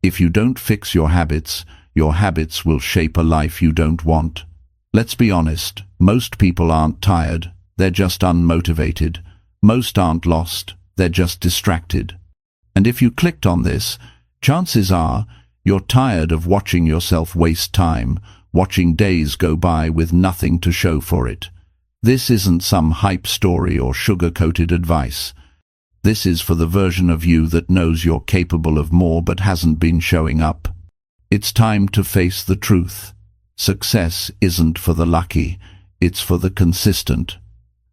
If you don't fix your habits will shape a life you don't want. Let's be honest, most people aren't tired, they're just unmotivated. Most aren't lost, they're just distracted. And if you clicked on this, chances are you're tired of watching yourself waste time, watching days go by with nothing to show for it. This isn't some hype story or sugar-coated advice. This is for the version of you that knows you're capable of more but hasn't been showing up. It's time to face the truth. Success isn't for the lucky, it's for the consistent.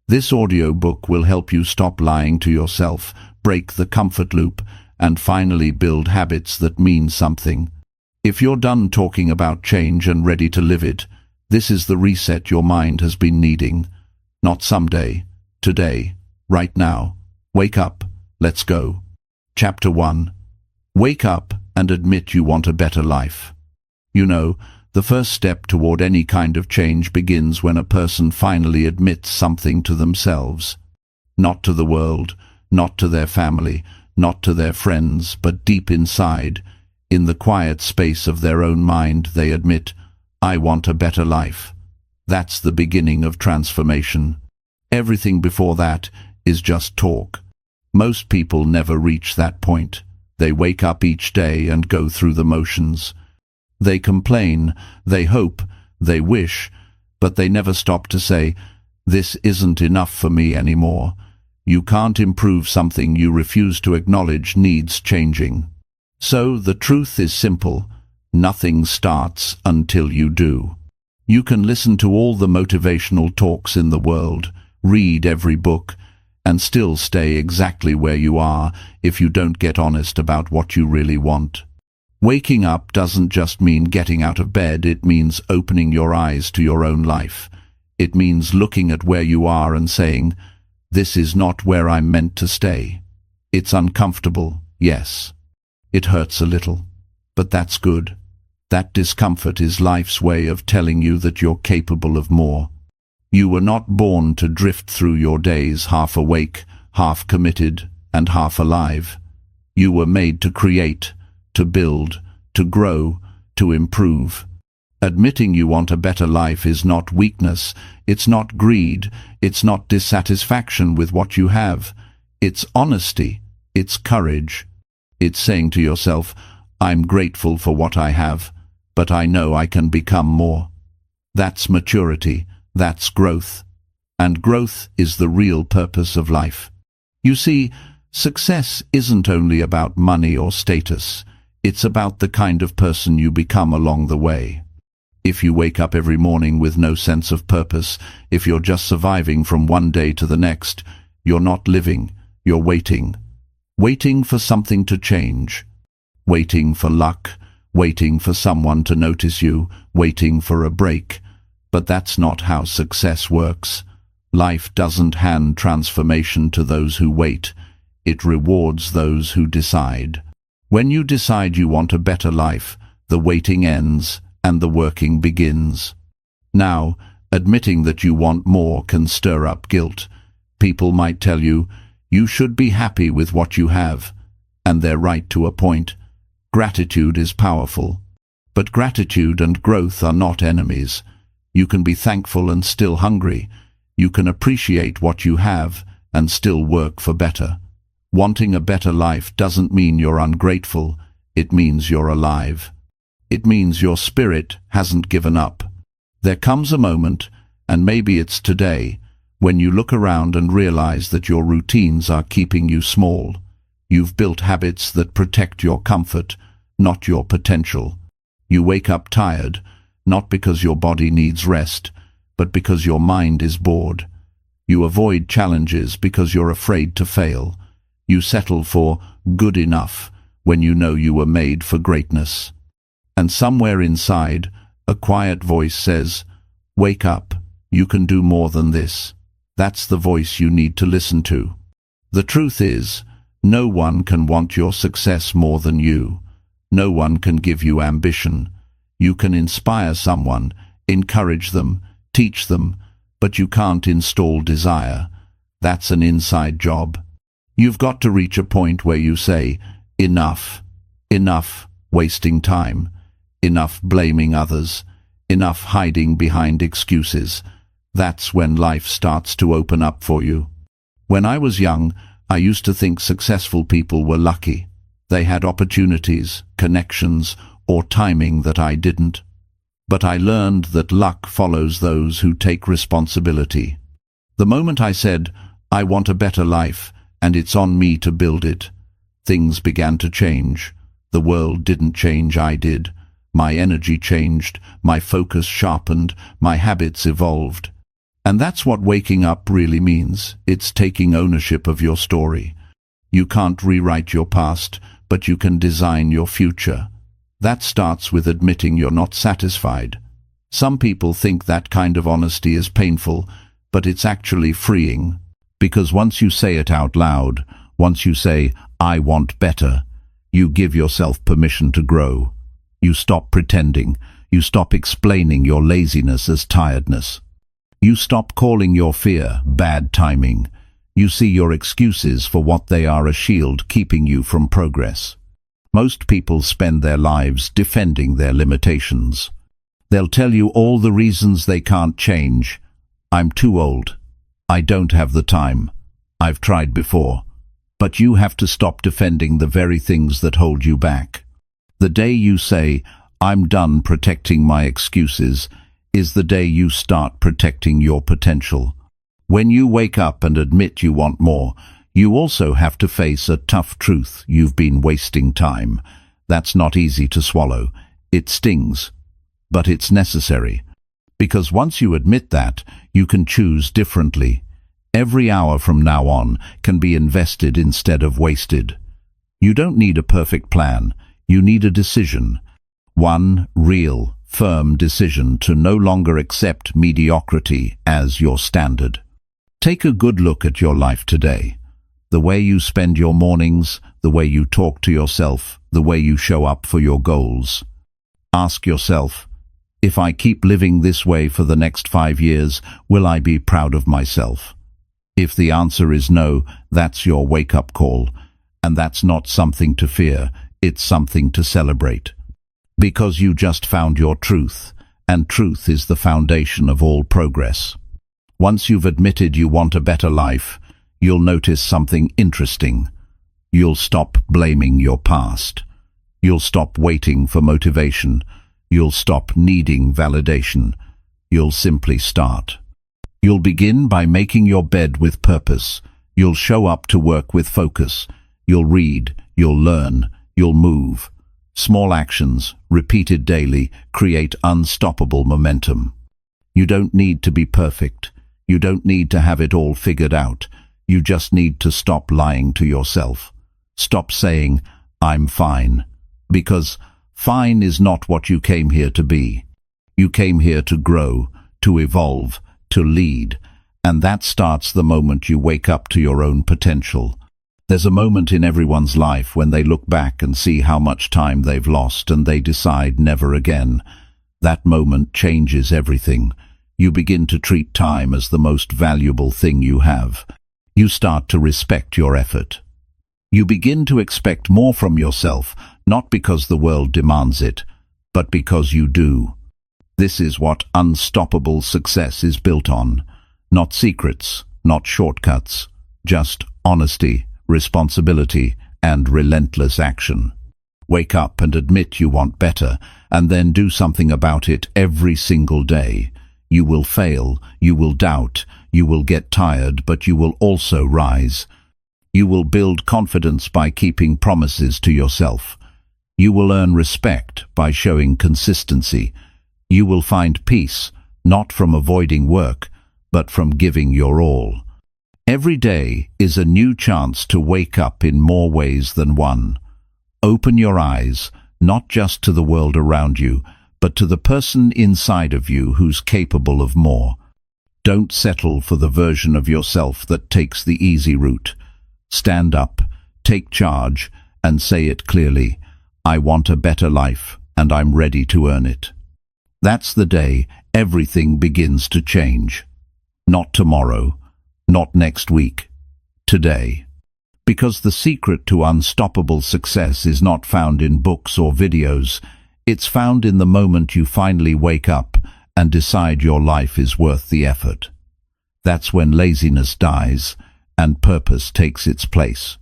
This audiobook will help you stop lying to yourself, break the comfort loop, and finally build habits that mean something. If you're done talking about change and ready to live it, this is the reset your mind has been needing. Not someday, today, right now. Wake up, let's go. Chapter 1. Wake up and admit you want a better life. You know, the first step toward any kind of change begins when a person finally admits something to themselves. Not to the world, not to their family, not to their friends, but deep inside, in the quiet space of their own mind, they admit, I want a better life. That's the beginning of transformation. Everything before that is just talk. Most people never reach that point. They wake up each day and go through the motions. They complain, they hope, they wish, but they never stop to say, this isn't enough for me anymore. You can't improve something you refuse to acknowledge needs changing. So the truth is simple. Nothing starts until you do. You can listen to all the motivational talks in the world, read every book, and still stay exactly where you are if you don't get honest about what you really want. Waking up doesn't just mean getting out of bed, it means opening your eyes to your own life. It means looking at where you are and saying, this is not where I'm meant to stay. It's uncomfortable, yes. It hurts a little, but that's good. That discomfort is life's way of telling you that you're capable of more. You were not born to drift through your days half awake, half committed, and half alive. You were made to create, to build, to grow, to improve. Admitting you want a better life is not weakness, it's not greed, it's not dissatisfaction with what you have. It's honesty, it's courage. It's saying to yourself, I'm grateful for what I have, but I know I can become more. That's maturity, that's growth. And growth is the real purpose of life. You see, success isn't only about money or status. It's about the kind of person you become along the way. If you wake up every morning with no sense of purpose, if you're just surviving from one day to the next, you're not living, you're waiting. Waiting for something to change. Waiting for luck, waiting for someone to notice you, waiting for a break. But that's not how success works. Life doesn't hand transformation to those who wait. It rewards those who decide. When you decide you want a better life, the waiting ends and the working begins. Now, admitting that you want more can stir up guilt. People might tell you, you should be happy with what you have, and they're right to a point. Gratitude is powerful. But gratitude and growth are not enemies. You can be thankful and still hungry. You can appreciate what you have and still work for better. Wanting a better life doesn't mean you're ungrateful, it means you're alive. It means your spirit hasn't given up. There comes a moment, and maybe it's today, when you look around and realize that your routines are keeping you small. You've built habits that protect your comfort, not your potential. You wake up tired, not because your body needs rest, but because your mind is bored. You avoid challenges because you're afraid to fail. You settle for good enough when you know you were made for greatness. And somewhere inside, a quiet voice says, wake up, you can do more than this. That's the voice you need to listen to. The truth is, no one can want your success more than you. No one can give you ambition. You can inspire someone, encourage them, teach them, but you can't install desire. That's an inside job. You've got to reach a point where you say, enough, enough, wasting time, enough blaming others, enough hiding behind excuses. That's when life starts to open up for you. When I was young, I used to think successful people were lucky. They had opportunities, connections, or timing that I didn't. But I learned that luck follows those who take responsibility. The moment I said, I want a better life, and it's on me to build it, things began to change. The world didn't change, I did. My energy changed, my focus sharpened, my habits evolved. And that's what waking up really means. It's taking ownership of your story. You can't rewrite your past, but you can design your future. That starts with admitting you're not satisfied. Some people think that kind of honesty is painful, but it's actually freeing. Because once you say it out loud, once you say, I want better, you give yourself permission to grow. You stop pretending. You stop explaining your laziness as tiredness. You stop calling your fear bad timing. You see your excuses for what they are, a shield keeping you from progress. Most people spend their lives defending their limitations. They'll tell you all the reasons they can't change. I'm too old. I don't have the time. I've tried before. But you have to stop defending the very things that hold you back. The day you say, I'm done protecting my excuses, is the day you start protecting your potential. When you wake up and admit you want more, you also have to face a tough truth: you've been wasting time. That's not easy to swallow. It stings. But it's necessary. Because once you admit that, you can choose differently. Every hour from now on can be invested instead of wasted. You don't need a perfect plan. You need a decision. One real, firm decision to no longer accept mediocrity as your standard. Take a good look at your life today. The way you spend your mornings, the way you talk to yourself, the way you show up for your goals. Ask yourself, if I keep living this way for the next 5 years, will I be proud of myself? If the answer is no, that's your wake-up call. And that's not something to fear, it's something to celebrate. Because you just found your truth, and truth is the foundation of all progress. Once you've admitted you want a better life, you'll notice something interesting. You'll stop blaming your past. You'll stop waiting for motivation. You'll stop needing validation. You'll simply start. You'll begin by making your bed with purpose. You'll show up to work with focus. You'll read, you'll learn, you'll move. Small actions, repeated daily, create unstoppable momentum. You don't need to be perfect. You don't need to have it all figured out. You just need to stop lying to yourself. Stop saying, I'm fine. Because fine is not what you came here to be. You came here to grow, to evolve, to lead, and that starts the moment you wake up to your own potential. There's a moment in everyone's life when they look back and see how much time they've lost and they decide never again. That moment changes everything. You begin to treat time as the most valuable thing you have. You start to respect your effort. You begin to expect more from yourself, not because the world demands it, but because you do. This is what unstoppable success is built on. Not secrets, not shortcuts, just honesty, responsibility, and relentless action. Wake up and admit you want better, and then do something about it every single day. You will fail, you will doubt, you will get tired, but you will also rise. You will build confidence by keeping promises to yourself. You will earn respect by showing consistency. You will find peace, not from avoiding work, but from giving your all. Every day is a new chance to wake up in more ways than one. Open your eyes, not just to the world around you, but to the person inside of you who's capable of more. Don't settle for the version of yourself that takes the easy route. Stand up, take charge, and say it clearly. I want a better life, and I'm ready to earn it. That's the day everything begins to change. Not tomorrow, not next week, today. Because the secret to unstoppable success is not found in books or videos. It's found in the moment you finally wake up and decide your life is worth the effort. That's when laziness dies and purpose takes its place.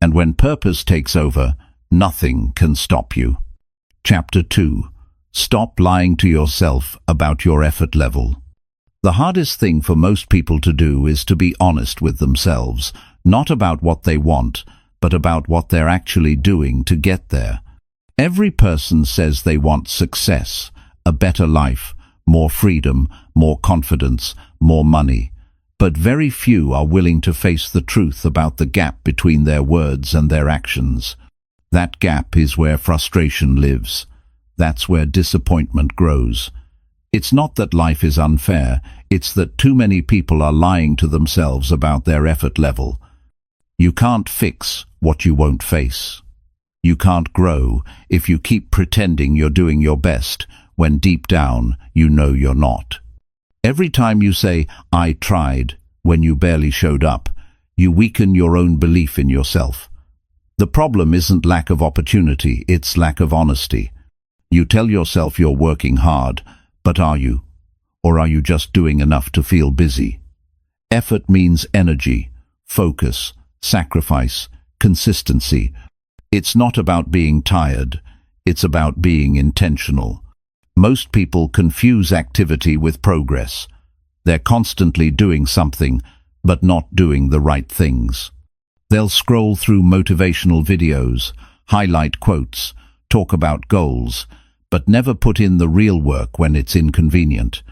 And when purpose takes over, nothing can stop you. Chapter 2. Stop lying to yourself about your effort level. The hardest thing for most people to do is to be honest with themselves, not about what they want, but about what they're actually doing to get there. Every person says they want success, a better life, more freedom, more confidence, more money. But very few are willing to face the truth about the gap between their words and their actions. That gap is where frustration lives. That's where disappointment grows. It's not that life is unfair, it's that too many people are lying to themselves about their effort level. You can't fix what you won't face. You can't grow if you keep pretending you're doing your best when deep down you know you're not. Every time you say, "I tried," when you barely showed up, you weaken your own belief in yourself. The problem isn't lack of opportunity, it's lack of honesty. You tell yourself you're working hard, but are you? Or are you just doing enough to feel busy? Effort means energy, focus, sacrifice, consistency. It's not about being tired, it's about being intentional. Most people confuse activity with progress. They're constantly doing something, but not doing the right things. They'll scroll through motivational videos, highlight quotes, talk about goals, but never put in the real work when it's inconvenient.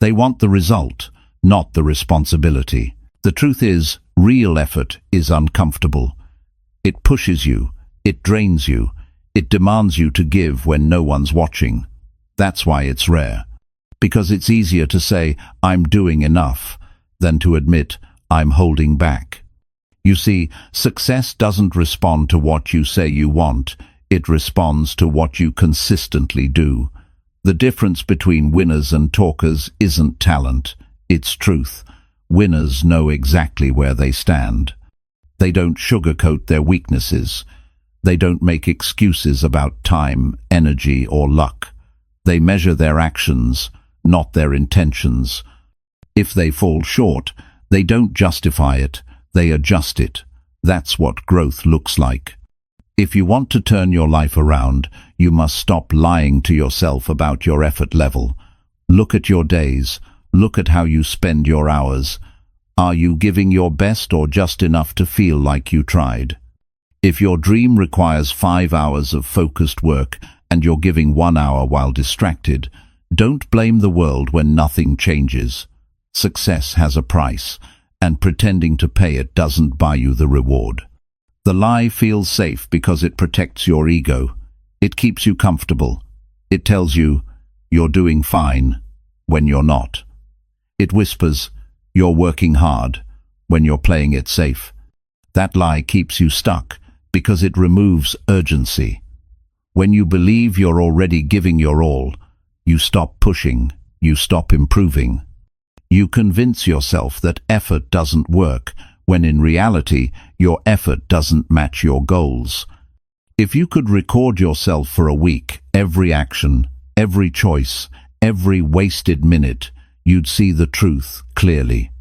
They want the result, not the responsibility. The truth is, real effort is uncomfortable. It pushes you, it drains you, it demands you to give when no one's watching. That's why it's rare. Because it's easier to say, "I'm doing enough," than to admit, "I'm holding back." You see, success doesn't respond to what you say you want, it responds to what you consistently do. The difference between winners and talkers isn't talent, it's truth. Winners know exactly where they stand. They don't sugarcoat their weaknesses. They don't make excuses about time, energy, or luck. They measure their actions, not their intentions. If they fall short, they don't justify it, they adjust it. That's what growth looks like. If you want to turn your life around, you must stop lying to yourself about your effort level. Look at your days. Look at how you spend your hours. Are you giving your best or just enough to feel like you tried? If your dream requires 5 hours of focused work and you're giving 1 hour while distracted, don't blame the world when nothing changes. Success has a price, and pretending to pay it doesn't buy you the reward. The lie feels safe because it protects your ego. It keeps you comfortable. It tells you, "You're doing fine," when you're not. It whispers, "You're working hard," when you're playing it safe. That lie keeps you stuck because it removes urgency. When you believe you're already giving your all, you stop pushing, you stop improving. You convince yourself that effort doesn't work, when in reality, your effort doesn't match your goals. If you could record yourself for a week, every action, every choice, every wasted minute, you'd see the truth clearly.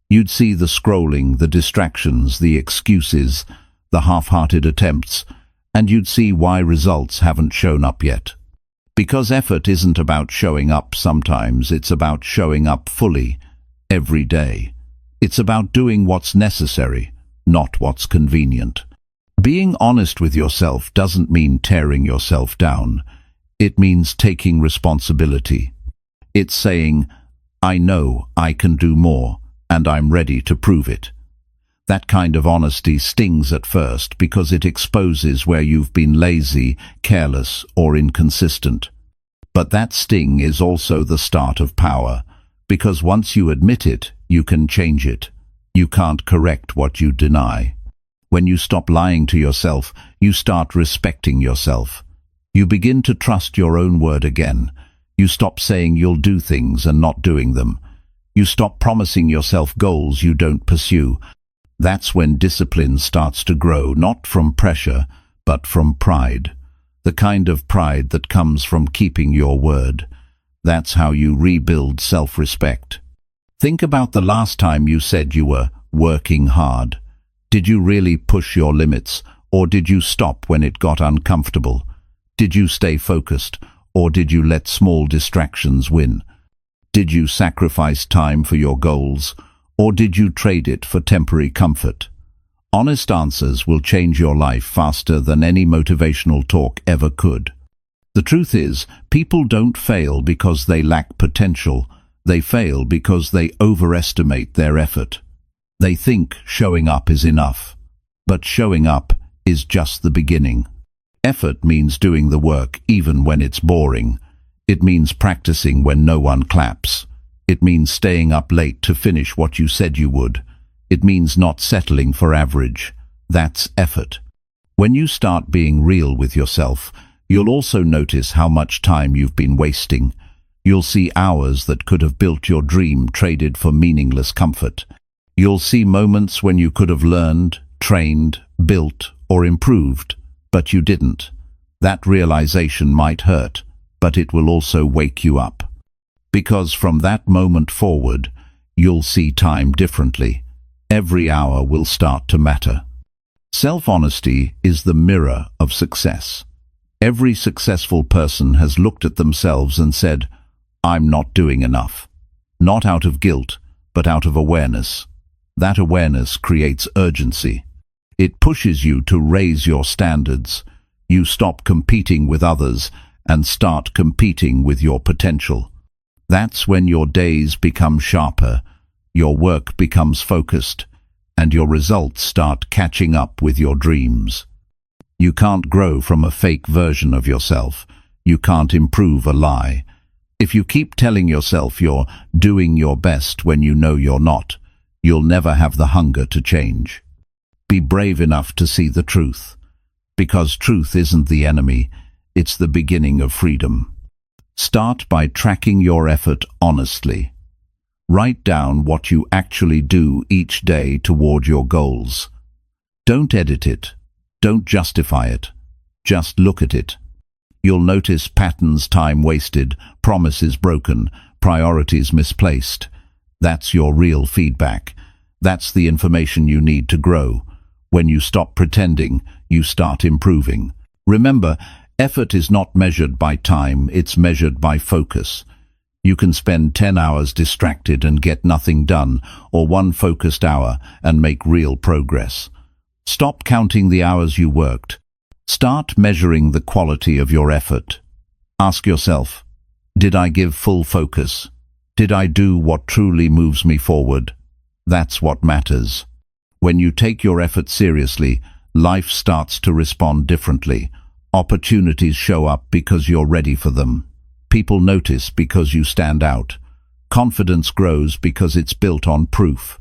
You'd see the scrolling, the distractions, the excuses, the half-hearted attempts, and you'd see why results haven't shown up yet. Because effort isn't about showing up sometimes, it's about showing up fully, every day. It's about doing what's necessary, not what's convenient. Being honest with yourself doesn't mean tearing yourself down. It means taking responsibility. It's saying, "I know I can do more, and I'm ready to prove it." That kind of honesty stings at first because it exposes where you've been lazy, careless, or inconsistent. But that sting is also the start of power, because once you admit it, you can change it. You can't correct what you deny. When you stop lying to yourself, you start respecting yourself. You begin to trust your own word again. You stop saying you'll do things and not doing them. You stop promising yourself goals you don't pursue. That's when discipline starts to grow, not from pressure, but from pride. The kind of pride that comes from keeping your word. That's how you rebuild self-respect. Think about the last time you said you were working hard. Did you really push your limits, or did you stop when it got uncomfortable? Did you stay focused, or did you let small distractions win? Did you sacrifice time for your goals, or did you trade it for temporary comfort? Honest answers will change your life faster than any motivational talk ever could. The truth is, people don't fail because they lack potential. They fail because they overestimate their effort. They think showing up is enough. But showing up is just the beginning. Effort means doing the work even when it's boring. It means practicing when no one claps. It means staying up late to finish what you said you would. It means not settling for average. That's effort. When you start being real with yourself, you'll also notice how much time you've been wasting. You'll see hours that could have built your dream traded for meaningless comfort. You'll see moments when you could have learned, trained, built, or improved, but you didn't. That realization might hurt, but it will also wake you up. Because from that moment forward, you'll see time differently. Every hour will start to matter. Self-honesty is the mirror of success. Every successful person has looked at themselves and said, "I'm not doing enough." Not out of guilt, but out of awareness. That awareness creates urgency. It pushes you to raise your standards. You stop competing with others and start competing with your potential. That's when your days become sharper, your work becomes focused, and your results start catching up with your dreams. You can't grow from a fake version of yourself. You can't improve a lie. If you keep telling yourself you're doing your best when you know you're not, you'll never have the hunger to change. Be brave enough to see the truth. Because truth isn't the enemy, it's the beginning of freedom. Start by tracking your effort honestly. Write down what you actually do each day toward your goals. Don't edit it. Don't justify it. Just look at it. You'll notice patterns: time wasted, promises broken, priorities misplaced. That's your real feedback. That's the information you need to grow. When you stop pretending, you start improving. Remember, effort is not measured by time, it's measured by focus. You can spend 10 hours distracted and get nothing done, or one focused hour and make real progress. Stop counting the hours you worked. Start measuring the quality of your effort. Ask yourself, did I give full focus? Did I do what truly moves me forward? That's what matters. When you take your effort seriously, life starts to respond differently. Opportunities show up because you're ready for them. People notice because you stand out. Confidence grows because it's built on proof.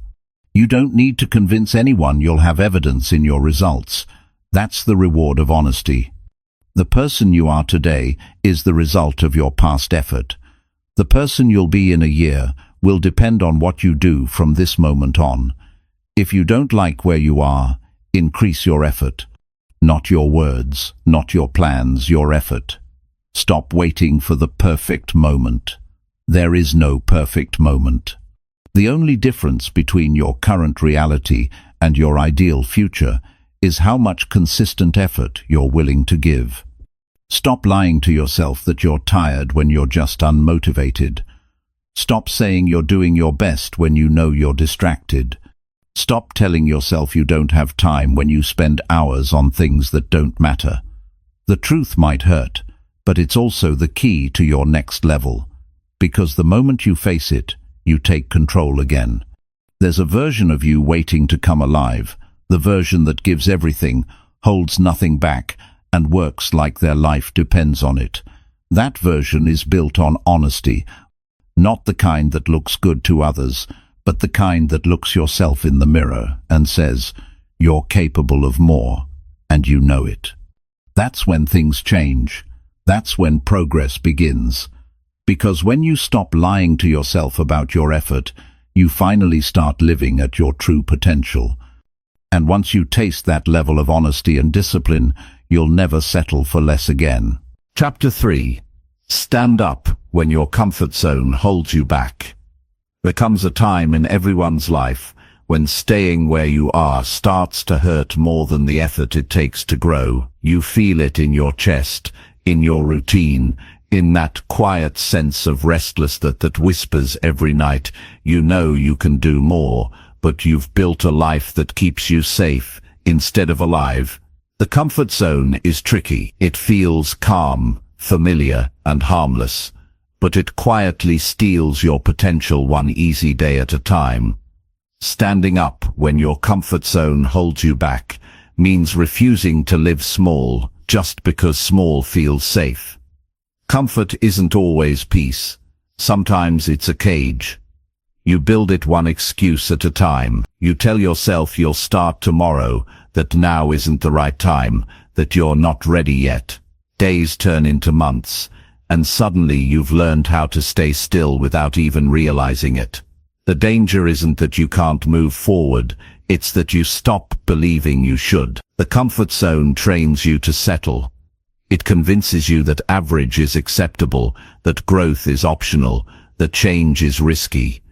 You don't need to convince anyone, you'll have evidence in your results. That's the reward of honesty. The person you are today is the result of your past effort. The person you'll be in a year will depend on what you do from this moment on. If you don't like where you are, increase your effort. Not your words, not your plans, your effort. Stop waiting for the perfect moment. There is no perfect moment. The only difference between your current reality and your ideal future is how much consistent effort you're willing to give. Stop lying to yourself that you're tired when you're just unmotivated. Stop saying you're doing your best when you know you're distracted. Stop telling yourself you don't have time when you spend hours on things that don't matter. The truth might hurt, but it's also the key to your next level. Because the moment you face it, you take control again. There's a version of you waiting to come alive, the version that gives everything, holds nothing back, and works like their life depends on it. That version is built on honesty, not the kind that looks good to others, but the kind that looks yourself in the mirror and says, you're capable of more, and you know it. That's when things change. That's when progress begins. Because when you stop lying to yourself about your effort, you finally start living at your true potential. And once you taste that level of honesty and discipline, you'll never settle for less again. Chapter 3. Stand up when your comfort zone holds you back. There comes a time in everyone's life when staying where you are starts to hurt more than the effort it takes to grow. You feel it in your chest, in your routine, in that quiet sense of restlessness that whispers every night, you know you can do more, but you've built a life that keeps you safe instead of alive. The comfort zone is tricky. It feels calm, familiar, and harmless, but it quietly steals your potential one easy day at a time. Standing up when your comfort zone holds you back means refusing to live small just because small feels safe. Comfort isn't always peace. Sometimes it's a cage. You build it one excuse at a time. You tell yourself you'll start tomorrow, that now isn't the right time, that you're not ready yet. Days turn into months, and suddenly you've learned how to stay still without even realizing it. The danger isn't that you can't move forward, it's that you stop believing you should. The comfort zone trains you to settle. It convinces you that average is acceptable, that growth is optional, that change is risky.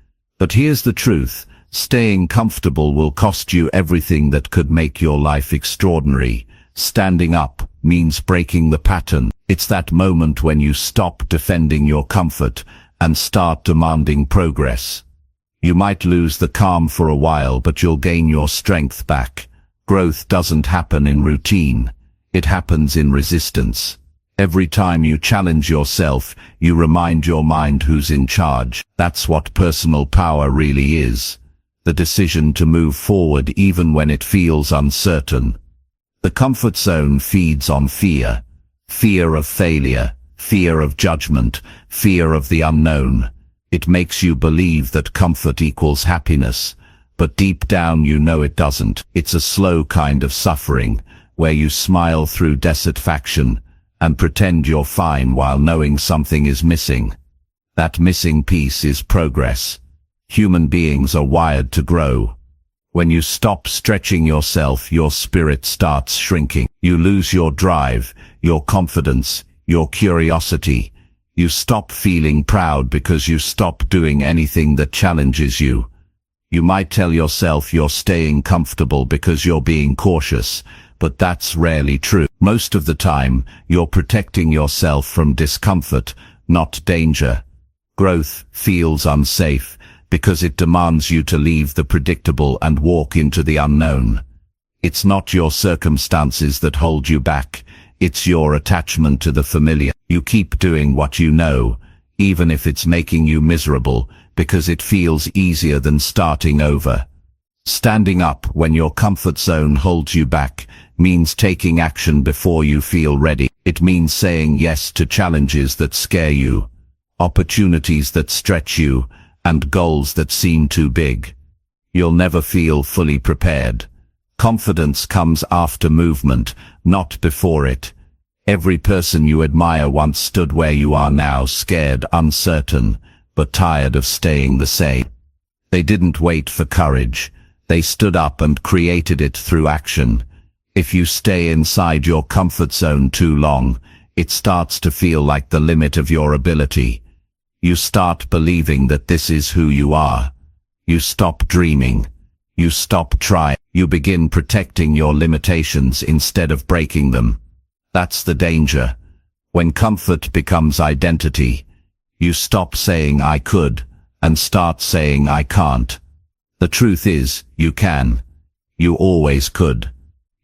But here's the truth, staying comfortable will cost you everything that could make your life extraordinary. Standing up means breaking the pattern. It's that moment when you stop defending your comfort and start demanding progress. You might lose the calm for a while, but you'll gain your strength back. Growth doesn't happen in routine. It happens in resistance. Every time you challenge yourself, you remind your mind who's in charge. That's what personal power really is. The decision to move forward even when it feels uncertain. The comfort zone feeds on fear. Fear of failure, fear of judgment, fear of the unknown. It makes you believe that comfort equals happiness, but deep down you know it doesn't. It's a slow kind of suffering, where you smile through dissatisfaction and pretend you're fine while knowing something is missing. That missing piece is progress. Human beings are wired to grow. When you stop stretching yourself, your spirit starts shrinking. You lose your drive, your confidence, your curiosity. You stop feeling proud because you stop doing anything that challenges you. You might tell yourself you're staying comfortable because you're being cautious, but that's rarely true. Most of the time, you're protecting yourself from discomfort, not danger. Growth feels unsafe because it demands you to leave the predictable and walk into the unknown. It's not your circumstances that hold you back. It's your attachment to the familiar. You keep doing what you know, even if it's making you miserable, because it feels easier than starting over. Standing up when your comfort zone holds you back means taking action before you feel ready. It means saying yes to challenges that scare you, opportunities that stretch you, and goals that seem too big. You'll never feel fully prepared. Confidence comes after movement, not before it. Every person you admire once stood where you are now, scared, uncertain, but tired of staying the same. They didn't wait for courage. They stood up and created it through action. If you stay inside your comfort zone too long, it starts to feel like the limit of your ability. You start believing that this is who you are. You stop dreaming. You stop trying. You begin protecting your limitations instead of breaking them. That's the danger. When comfort becomes identity, you stop saying I could and start saying I can't. The truth is, you can. You always could.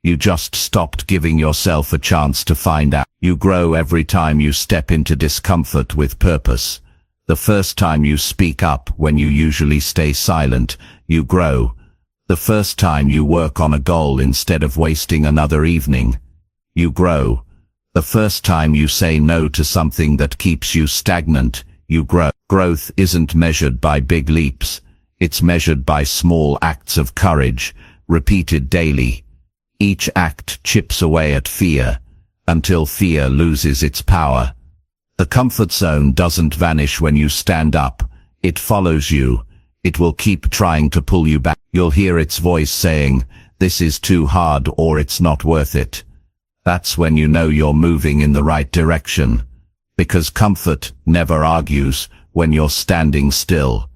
You just stopped giving yourself a chance to find out. You grow every time you step into discomfort with purpose. The first time you speak up when you usually stay silent, you grow. The first time you work on a goal instead of wasting another evening, you grow. The first time you say no to something that keeps you stagnant, you grow. Growth isn't measured by big leaps. It's measured by small acts of courage, repeated daily. Each act chips away at fear, until fear loses its power. The comfort zone doesn't vanish when you stand up. It follows you. It will keep trying to pull you back. You'll hear its voice saying, "This is too hard," or "It's not worth it." That's when you know you're moving in the right direction. Because comfort never argues when you're standing still.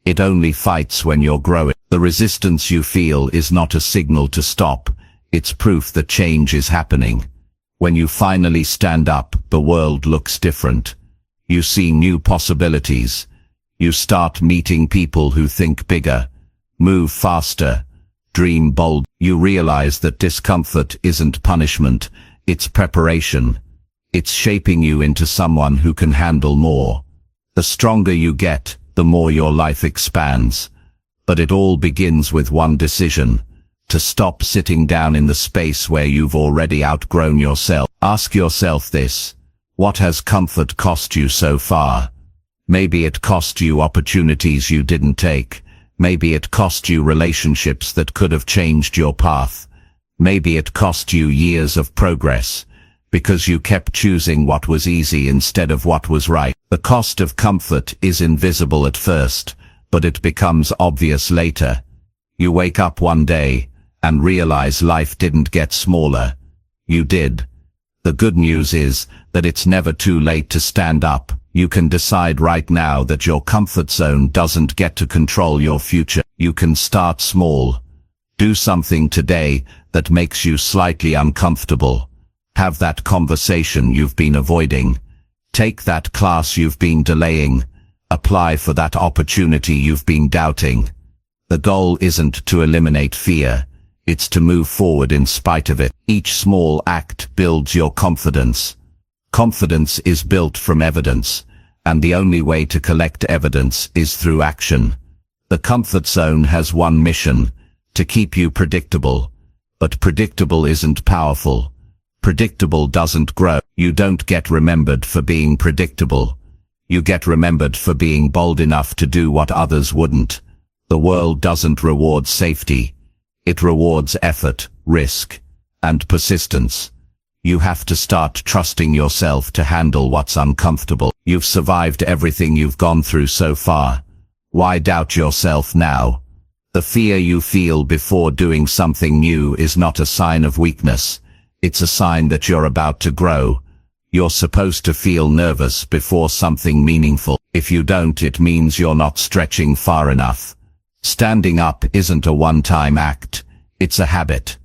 It only fights when you're growing. The resistance you feel is not a signal to stop. It's proof that change is happening. When you finally stand up, the world looks different. You see new possibilities. You start meeting people who think bigger, move faster, dream bold. You realize that discomfort isn't punishment, it's preparation. It's shaping you into someone who can handle more. The stronger you get, the more your life expands. But it all begins with one decision: to stop sitting down in the space where you've already outgrown yourself. Ask yourself this: what has comfort cost you so far? Maybe it cost you opportunities you didn't take. Maybe it cost you relationships that could have changed your path. Maybe it cost you years of progress, because you kept choosing what was easy instead of what was right. The cost of comfort is invisible at first, but it becomes obvious later. You wake up one day and realize life didn't get smaller. You did. The good news is that it's never too late to stand up. You can decide right now that your comfort zone doesn't get to control your future. You can start small. Do something today that makes you slightly uncomfortable. Have that conversation you've been avoiding. Take that class you've been delaying. Apply for that opportunity you've been doubting. The goal isn't to eliminate fear. It's to move forward in spite of it. Each small act builds your confidence. Confidence is built from evidence, and the only way to collect evidence is through action. The comfort zone has one mission: to keep you predictable. But predictable isn't powerful. Predictable doesn't grow. You don't get remembered for being predictable. You get remembered for being bold enough to do what others wouldn't. The world doesn't reward safety. It rewards effort, risk, and persistence. You have to start trusting yourself to handle what's uncomfortable. You've survived everything you've gone through so far. Why doubt yourself now? The fear you feel before doing something new is not a sign of weakness. It's a sign that you're about to grow. You're supposed to feel nervous before something meaningful. If you don't, it means you're not stretching far enough. Standing up isn't a one-time act. It's a habit.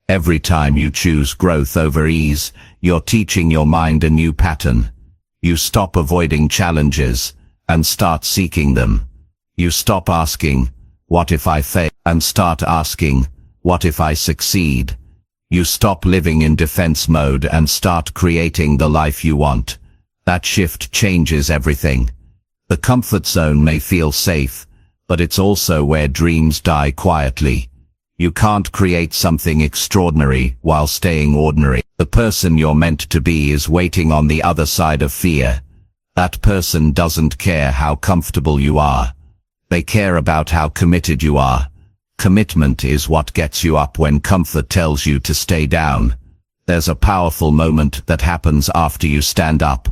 Every time you choose growth over ease, you're teaching your mind a new pattern. You stop avoiding challenges and start seeking them. You stop asking, "What if I fail?" and start asking, "What if I succeed?" You stop living in defense mode and start creating the life you want. That shift changes everything. The comfort zone may feel safe, but it's also where dreams die quietly. You can't create something extraordinary while staying ordinary. The person you're meant to be is waiting on the other side of fear. That person doesn't care how comfortable you are. They care about how committed you are. Commitment is what gets you up when comfort tells you to stay down. There's a powerful moment that happens after you stand up.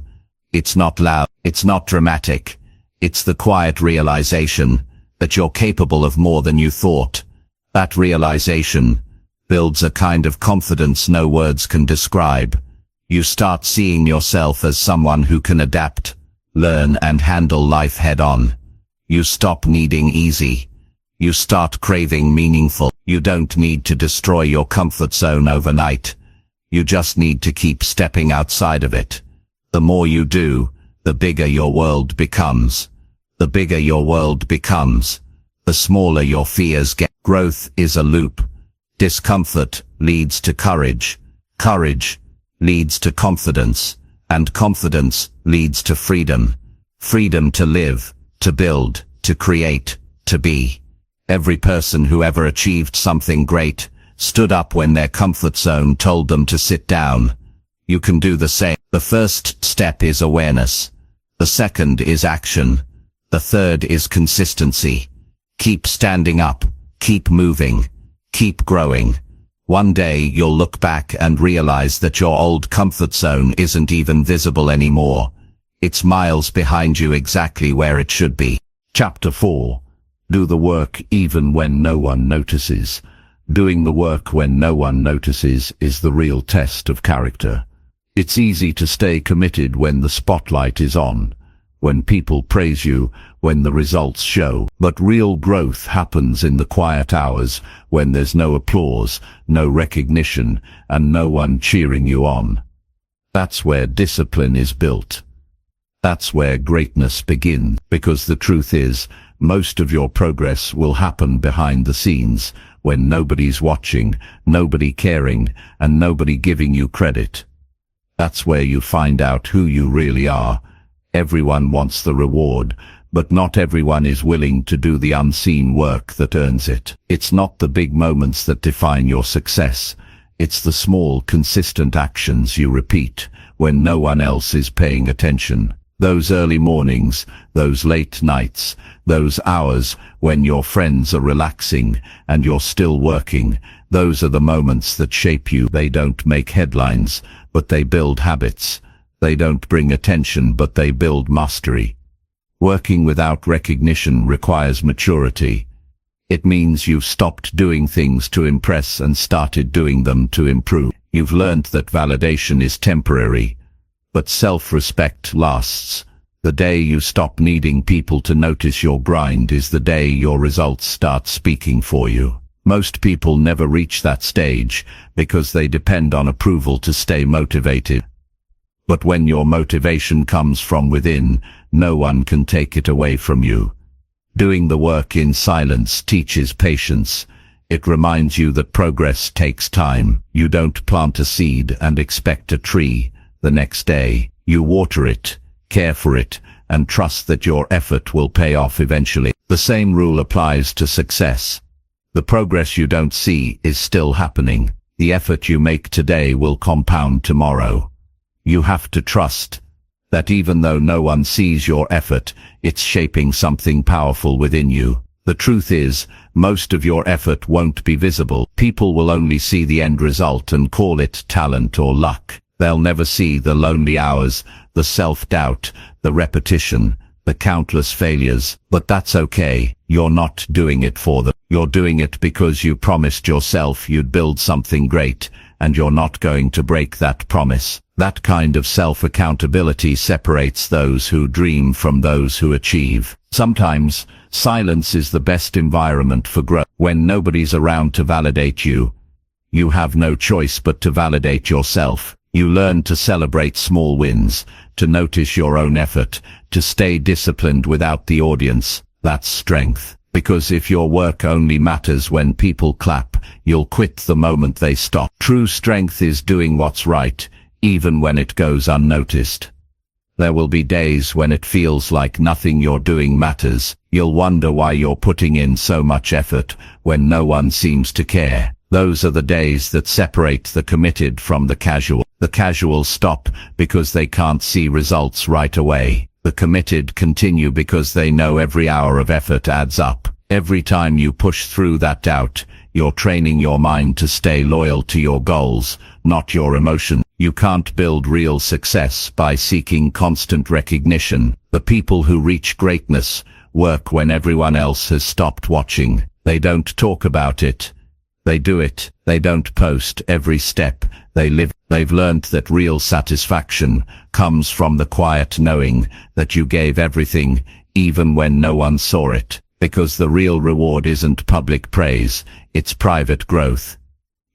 It's not loud, it's not dramatic. It's the quiet realization that you're capable of more than you thought. That realization builds a kind of confidence no words can describe. You start seeing yourself as someone who can adapt, learn, and handle life head-on. You stop needing easy. You start craving meaningful. You don't need to destroy your comfort zone overnight. You just need to keep stepping outside of it. The more you do, the bigger your world becomes. The bigger your world becomes, the smaller your fears get. Growth is a loop. Discomfort leads to courage. Courage leads to confidence. And confidence leads to freedom. Freedom to live, to build, to create, to be. Every person who ever achieved something great stood up when their comfort zone told them to sit down. You can do the same. The first step is awareness. The second is action. The third is consistency. Keep standing up, keep moving, keep growing. One day you'll look back and realize that your old comfort zone isn't even visible anymore. It's miles behind you, exactly where it should be. Chapter 4. Do the work even when no one notices. Doing the work when no one notices is the real test of character. It's easy to stay committed when the spotlight is on, when people praise you, when the results show. But real growth happens in the quiet hours, when there's no applause, no recognition, and no one cheering you on. That's where discipline is built. That's where greatness begins. Because the truth is, most of your progress will happen behind the scenes, when nobody's watching, nobody caring, and nobody giving you credit. That's where you find out who you really are. Everyone wants the reward, but not everyone is willing to do the unseen work that earns it. It's not the big moments that define your success. It's the small, consistent actions you repeat when no one else is paying attention. Those early mornings, those late nights, those hours when your friends are relaxing and you're still working, those are the moments that shape you. They don't make headlines, but they build habits. They don't bring attention, but they build mastery. Working without recognition requires maturity. It means you've stopped doing things to impress and started doing them to improve. You've learned that validation is temporary, but self-respect lasts. The day you stop needing people to notice your grind is the day your results start speaking for you. Most people never reach that stage because they depend on approval to stay motivated. But when your motivation comes from within, no one can take it away from you. Doing the work in silence teaches patience. It reminds you that progress takes time. You don't plant a seed and expect a tree the next day. You water it, care for it, and trust that your effort will pay off eventually. The same rule applies to success. The progress you don't see is still happening. The effort you make today will compound tomorrow. You have to trust that even though no one sees your effort, it's shaping something powerful within you. The truth is, most of your effort won't be visible. People will only see the end result and call it talent or luck. They'll never see the lonely hours, the self-doubt, the repetition, the countless failures. But that's okay. You're not doing it for them. You're doing it because you promised yourself you'd build something great, and you're not going to break that promise. That kind of self-accountability separates those who dream from those who achieve. Sometimes, silence is the best environment for growth. When nobody's around to validate you, you have no choice but to validate yourself. You learn to celebrate small wins, to notice your own effort, to stay disciplined without the audience. That's strength. Because if your work only matters when people clap, you'll quit the moment they stop. True strength is doing what's right, even when it goes unnoticed. There will be days when it feels like nothing you're doing matters. You'll wonder why you're putting in so much effort when no one seems to care. Those are the days that separate the committed from the casual. The casual stop because they can't see results right away. The committed continue because they know every hour of effort adds up. Every time you push through that doubt, you're training your mind to stay loyal to your goals, not your emotion. You can't build real success by seeking constant recognition. The people who reach greatness work when everyone else has stopped watching. They don't talk about it. They do it. They don't post every step. They live. They've learned that real satisfaction comes from the quiet knowing that you gave everything, even when no one saw it. Because the real reward isn't public praise, it's private growth.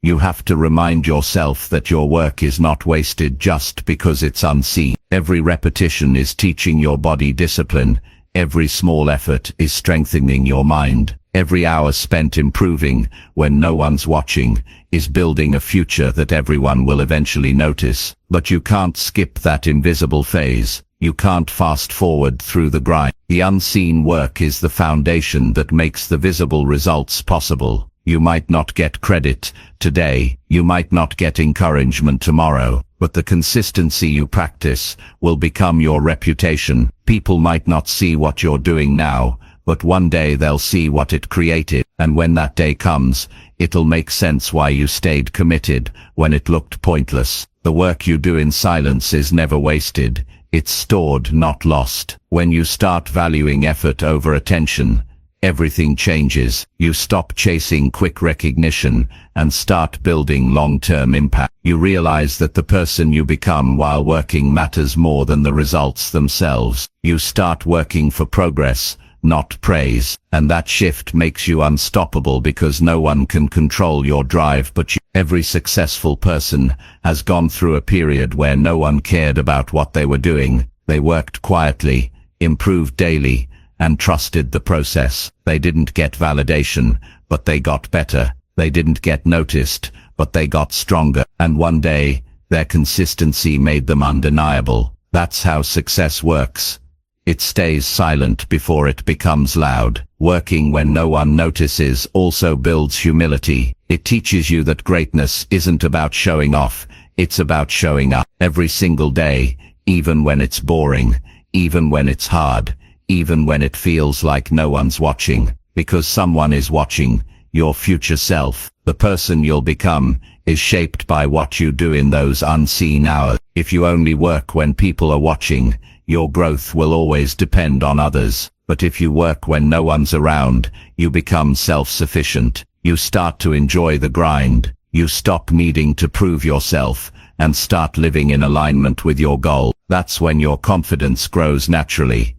You have to remind yourself that your work is not wasted just because it's unseen. Every repetition is teaching your body discipline. Every small effort is strengthening your mind. Every hour spent improving when no one's watching is building a future that everyone will eventually notice. But you can't skip that invisible phase. You can't fast forward through the grind. The unseen work is the foundation that makes the visible results possible. You might not get credit today. You might not get encouragement tomorrow. But the consistency you practice will become your reputation. People might not see what you're doing now, but one day they'll see what it created. And when that day comes, it'll make sense why you stayed committed when it looked pointless. The work you do in silence is never wasted. It's stored, not lost. When you start valuing effort over attention, everything changes. You stop chasing quick recognition and start building long-term impact. You realize that the person you become while working matters more than the results themselves. You start working for progress, not praise, and that shift makes you unstoppable because no one can control your drive but you. Every successful person has gone through a period where no one cared about what they were doing. They worked quietly, improved daily, and trusted the process. They didn't get validation, but they got better. They didn't get noticed, but they got stronger. And one day, their consistency made them undeniable. That's how success works. It stays silent before it becomes loud. Working when no one notices also builds humility. It teaches you that greatness isn't about showing off, it's about showing up every single day, even when it's boring, even when it's hard, even when it feels like no one's watching. Because someone is watching. Your future self, the person you'll become, is shaped by what you do in those unseen hours. If you only work when people are watching, your growth will always depend on others. But if you work when no one's around, you become self-sufficient. You start to enjoy the grind. You stop needing to prove yourself and start living in alignment with your goal. That's when your confidence grows naturally.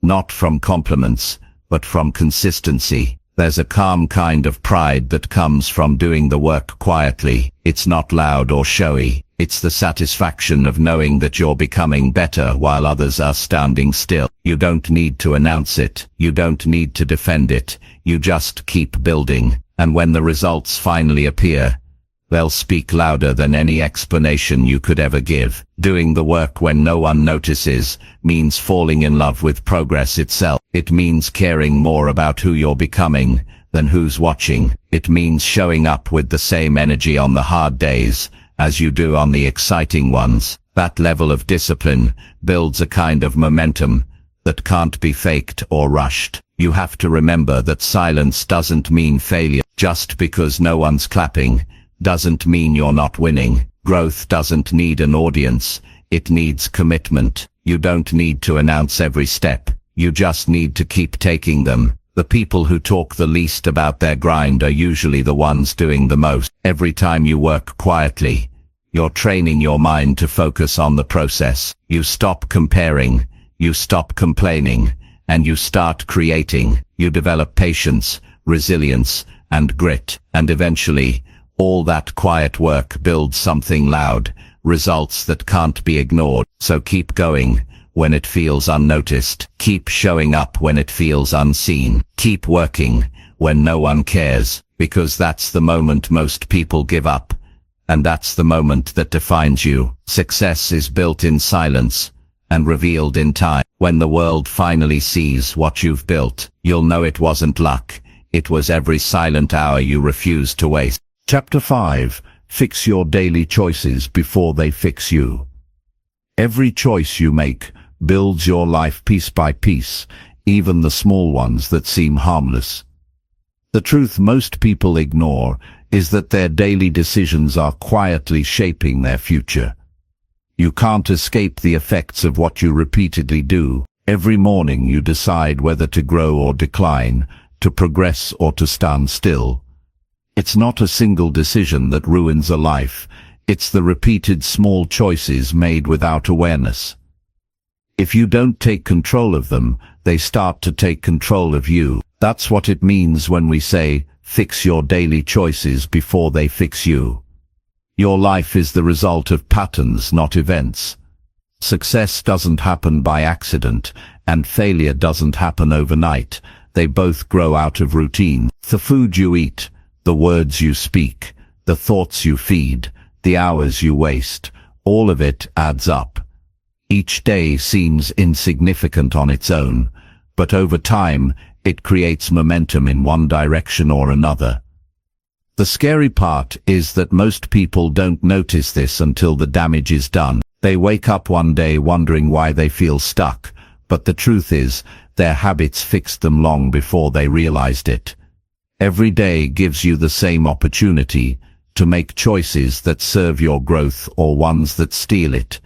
Not from compliments, but from consistency. There's a calm kind of pride that comes from doing the work quietly. It's not loud or showy. It's the satisfaction of knowing that you're becoming better while others are standing still. You don't need to announce it. You don't need to defend it. You just keep building. And when the results finally appear, they'll speak louder than any explanation you could ever give. Doing the work when no one notices means falling in love with progress itself. It means caring more about who you're becoming than who's watching. It means showing up with the same energy on the hard days as you do on the exciting ones. That level of discipline builds a kind of momentum that can't be faked or rushed. You have to remember that silence doesn't mean failure. Just because no one's clapping doesn't mean you're not winning. Growth doesn't need an audience. It needs commitment. You don't need to announce every step. You just need to keep taking them. The people who talk the least about their grind are usually the ones doing the most. Every time you work quietly, you're training your mind to focus on the process. You stop comparing, you stop complaining, and you start creating. You develop patience, resilience, and grit, and eventually, all that quiet work builds something loud, results that can't be ignored. So keep going when it feels unnoticed. Keep showing up when it feels unseen. Keep working when no one cares, because that's the moment most people give up. And that's the moment that defines you. Success is built in silence and revealed in time. When the world finally sees what you've built, you'll know it wasn't luck. It was every silent hour you refused to waste. Chapter 5. Fix your daily choices before they fix you. Every choice you make builds your life piece by piece, even the small ones that seem harmless. The truth most people ignore is that their daily decisions are quietly shaping their future. You can't escape the effects of what you repeatedly do. Every morning you decide whether to grow or decline, to progress or to stand still. It's not a single decision that ruins a life. It's the repeated small choices made without awareness. If you don't take control of them, they start to take control of you. That's what it means when we say, fix your daily choices before they fix you. Your life is the result of patterns, not events. Success doesn't happen by accident, and failure doesn't happen overnight. They both grow out of routine. The food you eat, the words you speak, the thoughts you feed, the hours you waste, all of it adds up. Each day seems insignificant on its own, but over time, it creates momentum in one direction or another. The scary part is that most people don't notice this until the damage is done. They wake up one day wondering why they feel stuck, but the truth is, their habits fixed them long before they realized it. Every day gives you the same opportunity to make choices that serve your growth or ones that steal it.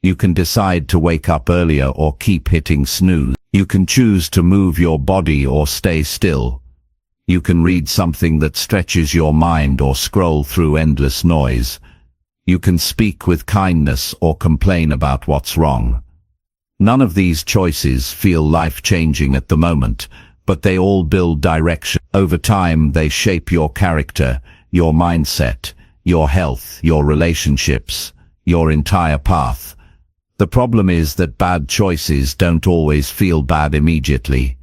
You can decide to wake up earlier or keep hitting snooze. You can choose to move your body or stay still. You can read something that stretches your mind or scroll through endless noise. You can speak with kindness or complain about what's wrong. None of these choices feel life-changing at the moment, but they all build direction. Over time, they shape your character, your mindset, your health, your relationships, your entire path. The problem is that bad choices don't always feel bad immediately.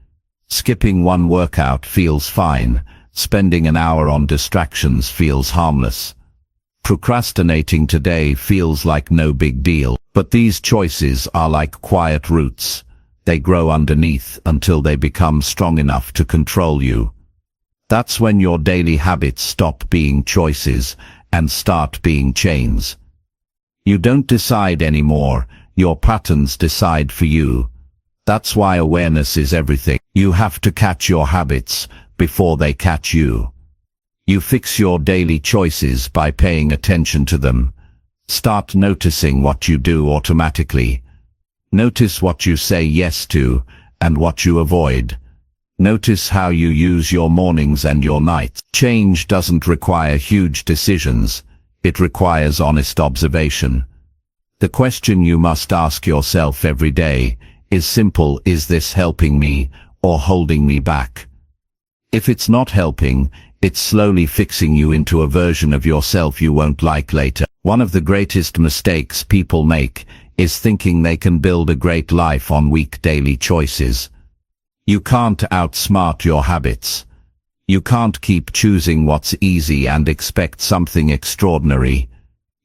Skipping one workout feels fine. Spending an hour on distractions feels harmless. Procrastinating today feels like no big deal. But these choices are like quiet roots. They grow underneath until they become strong enough to control you. That's when your daily habits stop being choices and start being chains. You don't decide anymore. Your patterns decide for you. That's why awareness is everything. You have to catch your habits before they catch you. You fix your daily choices by paying attention to them. Start noticing what you do automatically. Notice what you say yes to and what you avoid. Notice how you use your mornings and your nights. Change doesn't require huge decisions. It requires honest observation. The question you must ask yourself every day is simple: is this helping me or holding me back? If it's not helping, it's slowly fixing you into a version of yourself you won't like later. One of the greatest mistakes people make is thinking they can build a great life on weak daily choices. You can't outsmart your habits. You can't keep choosing what's easy and expect something extraordinary.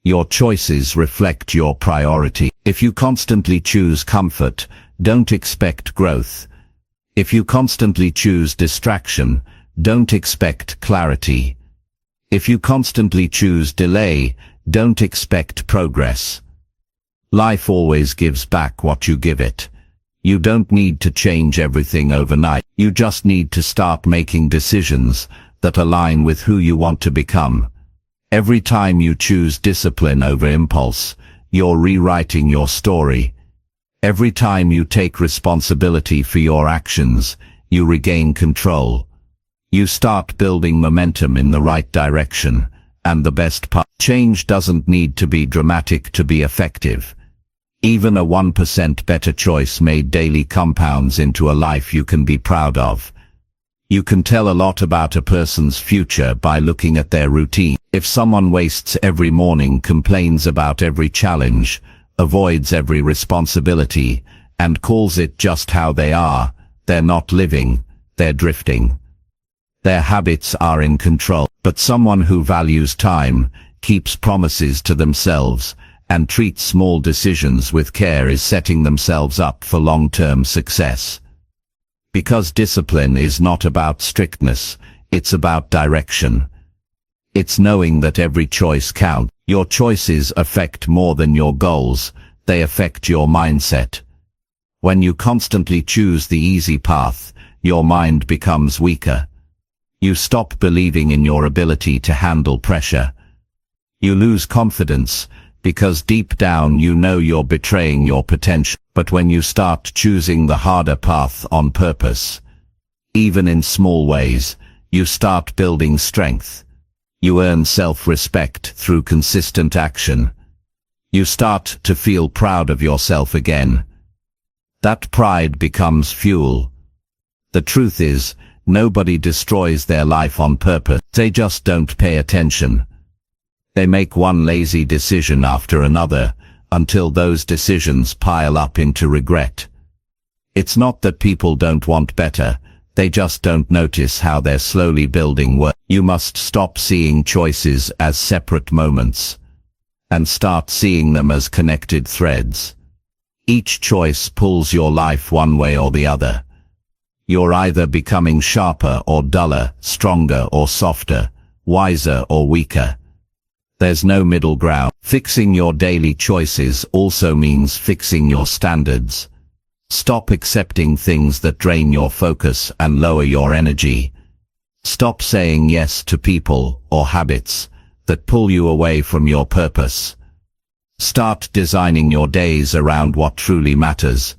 Your choices reflect your priority. If you constantly choose comfort, don't expect growth. If you constantly choose distraction, don't expect clarity. If you constantly choose delay, don't expect progress. Life always gives back what you give it. You don't need to change everything overnight. You just need to start making decisions that align with who you want to become. Every time you choose discipline over impulse, you're rewriting your story. Every time you take responsibility for your actions, you regain control. You start building momentum in the right direction, and the best part: change doesn't need to be dramatic to be effective. Even a 1% better choice made daily compounds into a life you can be proud of. You can tell a lot about a person's future by looking at their routine. If someone wastes every morning, complains about every challenge, avoids every responsibility, and calls it just how they are, they're not living, they're drifting. Their habits are in control. But someone who values time, keeps promises to themselves, and treats small decisions with care is setting themselves up for long-term success. Because discipline is not about strictness, it's about direction. It's knowing that every choice counts. Your choices affect more than your goals, they affect your mindset. When you constantly choose the easy path, your mind becomes weaker. You stop believing in your ability to handle pressure. You lose confidence, because deep down you know you're betraying your potential. But when you start choosing the harder path on purpose, even in small ways, you start building strength. You earn self-respect through consistent action. You start to feel proud of yourself again. That pride becomes fuel. The truth is, nobody destroys their life on purpose. They just don't pay attention. They make one lazy decision after another, until those decisions pile up into regret. It's not that people don't want better, they just don't notice how they're slowly building work. You must stop seeing choices as separate moments, and start seeing them as connected threads. Each choice pulls your life one way or the other. You're either becoming sharper or duller, stronger or softer, wiser or weaker. There's no middle ground. Fixing your daily choices also means fixing your standards. Stop accepting things that drain your focus and lower your energy. Stop saying yes to people or habits that pull you away from your purpose. Start designing your days around what truly matters.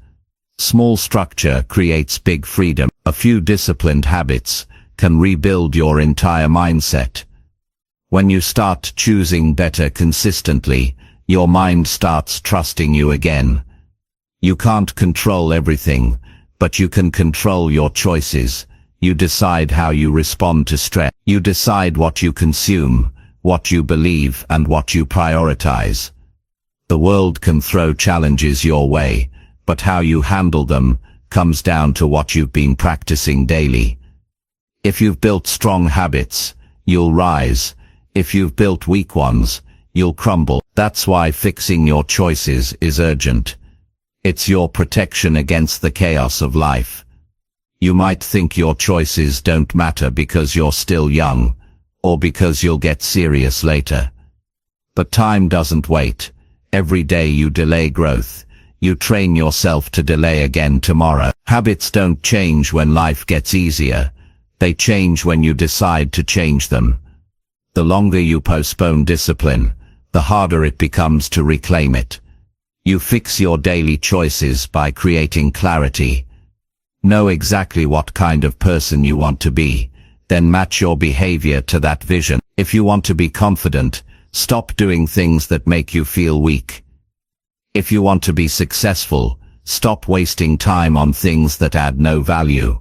Small structure creates big freedom. A few disciplined habits can rebuild your entire mindset. When you start choosing better consistently, your mind starts trusting you again. You can't control everything, but you can control your choices. You decide how you respond to stress. You decide what you consume, what you believe, and what you prioritize. The world can throw challenges your way, but how you handle them comes down to what you've been practicing daily. If you've built strong habits, you'll rise. If you've built weak ones, you'll crumble. That's why fixing your choices is urgent. It's your protection against the chaos of life. You might think your choices don't matter because you're still young, or because you'll get serious later. But time doesn't wait. Every day you delay growth. You train yourself to delay again tomorrow. Habits don't change when life gets easier. They change when you decide to change them. The longer you postpone discipline, the harder it becomes to reclaim it. You fix your daily choices by creating clarity. Know exactly what kind of person you want to be, then match your behavior to that vision. If you want to be confident, stop doing things that make you feel weak. If you want to be successful, stop wasting time on things that add no value.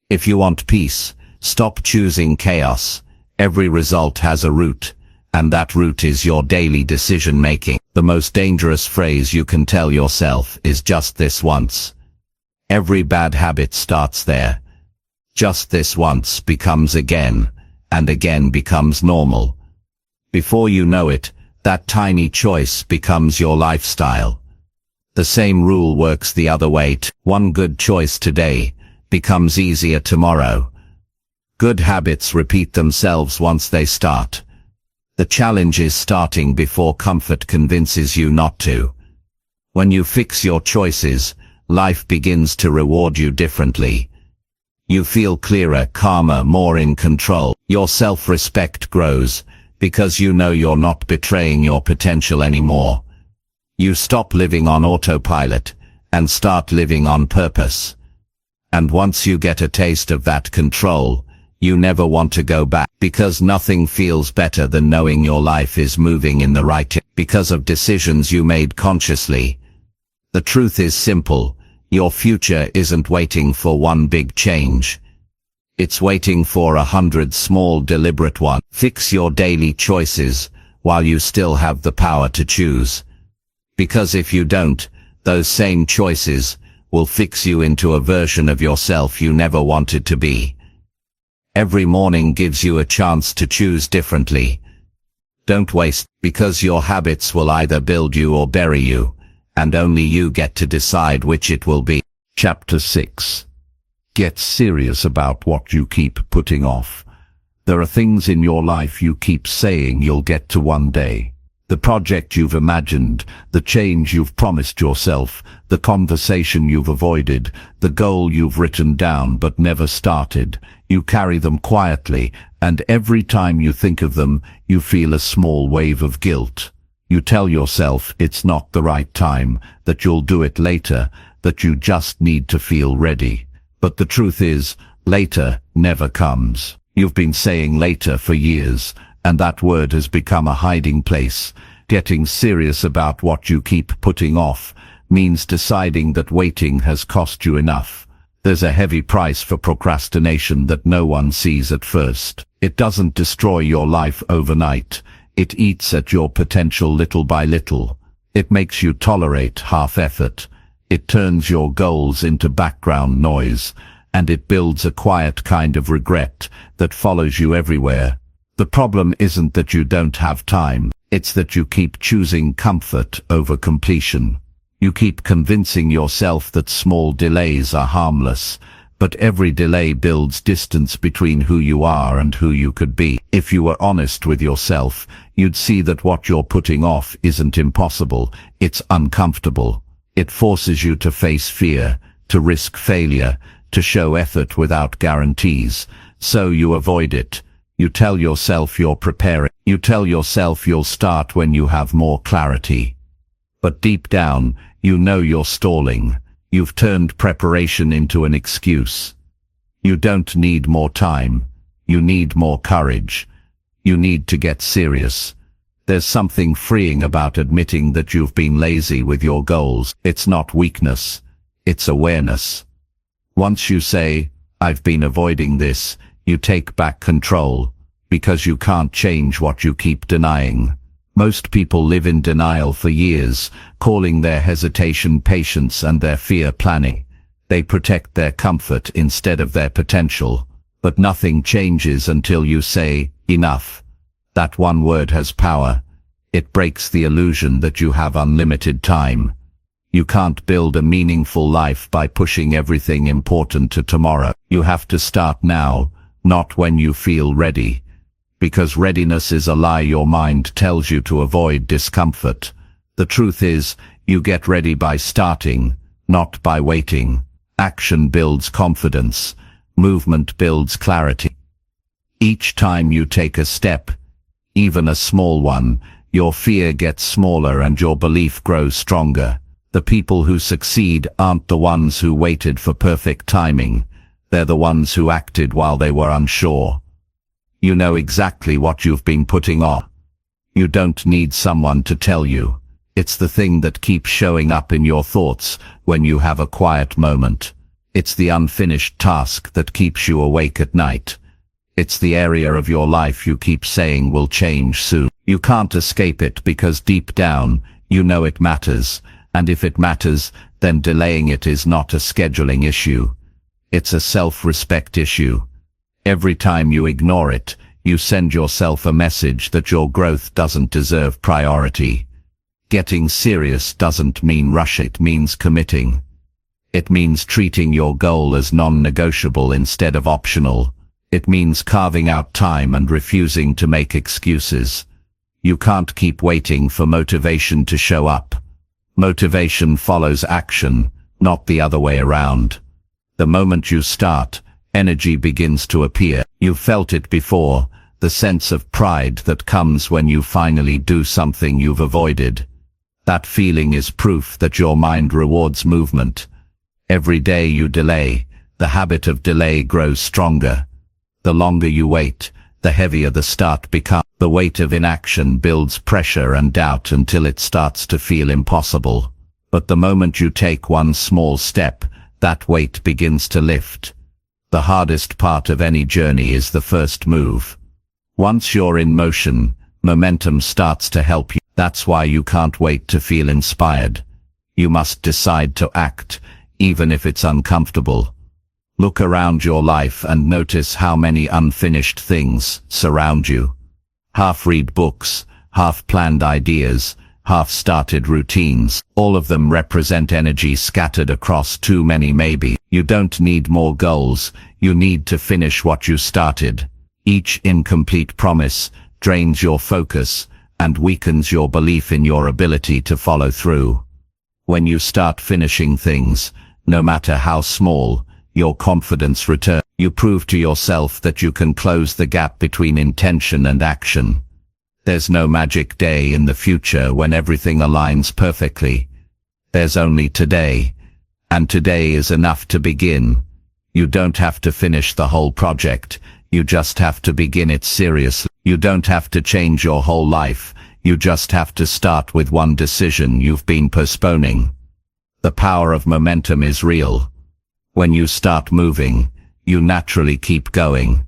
If you want peace, stop choosing chaos. Every result has a root, and that root is your daily decision-making. The most dangerous phrase you can tell yourself is just this once. Every bad habit starts there. Just this once becomes again, and again becomes normal. Before you know it, that tiny choice becomes your lifestyle. The same rule works the other way. One good choice today becomes easier tomorrow. Good habits repeat themselves once they start. The challenge is starting before comfort convinces you not to. When you fix your choices, life begins to reward you differently. You feel clearer, calmer, more in control. Your self-respect grows, because you know you're not betraying your potential anymore. You stop living on autopilot, and start living on purpose. And once you get a taste of that control, you never want to go back, because nothing feels better than knowing your life is moving in the right direction because of decisions you made consciously. The truth is simple, your future isn't waiting for one big change. It's waiting for 100 small deliberate ones. Fix your daily choices while you still have the power to choose. Because if you don't, those same choices will fix you into a version of yourself you never wanted to be. Every morning gives you a chance to choose differently. Don't waste, because your habits will either build you or bury you, and only you get to decide which it will be. Chapter 6. Get serious about what you keep putting off. There are things in your life you keep saying you'll get to one day. The project you've imagined, the change you've promised yourself, the conversation you've avoided, the goal you've written down but never started. You carry them quietly, and every time you think of them, you feel a small wave of guilt. You tell yourself it's not the right time, that you'll do it later, that you just need to feel ready. But the truth is, later never comes. You've been saying later for years, and that word has become a hiding place. Getting serious about what you keep putting off means deciding that waiting has cost you enough. There's a heavy price for procrastination that no one sees at first. It doesn't destroy your life overnight. It eats at your potential little by little. It makes you tolerate half effort. It turns your goals into background noise, and it builds a quiet kind of regret that follows you everywhere. The problem isn't that you don't have time, it's that you keep choosing comfort over completion. You keep convincing yourself that small delays are harmless, but every delay builds distance between who you are and who you could be. If you were honest with yourself, you'd see that what you're putting off isn't impossible, it's uncomfortable. It forces you to face fear, to risk failure, to show effort without guarantees. So you avoid it. You tell yourself you're preparing. You tell yourself you'll start when you have more clarity. But deep down, you know you're stalling. You've turned preparation into an excuse. You don't need more time. You need more courage. You need to get serious. There's something freeing about admitting that you've been lazy with your goals. It's not weakness. It's awareness. Once you say, "I've been avoiding this," you take back control, because you can't change what you keep denying. Most people live in denial for years, calling their hesitation patience and their fear planning. They protect their comfort instead of their potential. But nothing changes until you say, "Enough." That one word has power. It breaks the illusion that you have unlimited time. You can't build a meaningful life by pushing everything important to tomorrow. You have to start now, not when you feel ready. Because readiness is a lie your mind tells you to avoid discomfort. The truth is, you get ready by starting, not by waiting. Action builds confidence. Movement builds clarity. Each time you take a step, even a small one, your fear gets smaller and your belief grows stronger. The people who succeed aren't the ones who waited for perfect timing. They're the ones who acted while they were unsure. You know exactly what you've been putting off. You don't need someone to tell you. It's the thing that keeps showing up in your thoughts when you have a quiet moment. It's the unfinished task that keeps you awake at night. It's the area of your life you keep saying will change soon. You can't escape it because deep down, you know it matters. And if it matters, then delaying it is not a scheduling issue. It's a self-respect issue. Every time you ignore it, you send yourself a message that your growth doesn't deserve priority. Getting serious doesn't mean rush, it means committing. It means treating your goal as non-negotiable instead of optional. It means carving out time and refusing to make excuses. You can't keep waiting for motivation to show up. Motivation follows action, not the other way around. The moment you start, energy begins to appear. You've felt it before, the sense of pride that comes when you finally do something you've avoided. That feeling is proof that your mind rewards movement. Every day you delay, the habit of delay grows stronger. The longer you wait, the heavier the start becomes. The weight of inaction builds pressure and doubt until it starts to feel impossible. But the moment you take one small step, that weight begins to lift. The hardest part of any journey is the first move. Once you're in motion, momentum starts to help you. That's why you can't wait to feel inspired. You must decide to act, even if it's uncomfortable. Look around your life and notice how many unfinished things surround you. Half-read books, half-planned ideas, half-started routines. All of them represent energy scattered across too many maybe. You don't need more goals, you need to finish what you started. Each incomplete promise drains your focus and weakens your belief in your ability to follow through. When you start finishing things, no matter how small, your confidence returns. You prove to yourself that you can close the gap between intention and action. There's no magic day in the future when everything aligns perfectly. There's only today, and today is enough to begin. You don't have to finish the whole project, you just have to begin it seriously. You don't have to change your whole life, you just have to start with one decision you've been postponing. The power of momentum is real. When you start moving, you naturally keep going.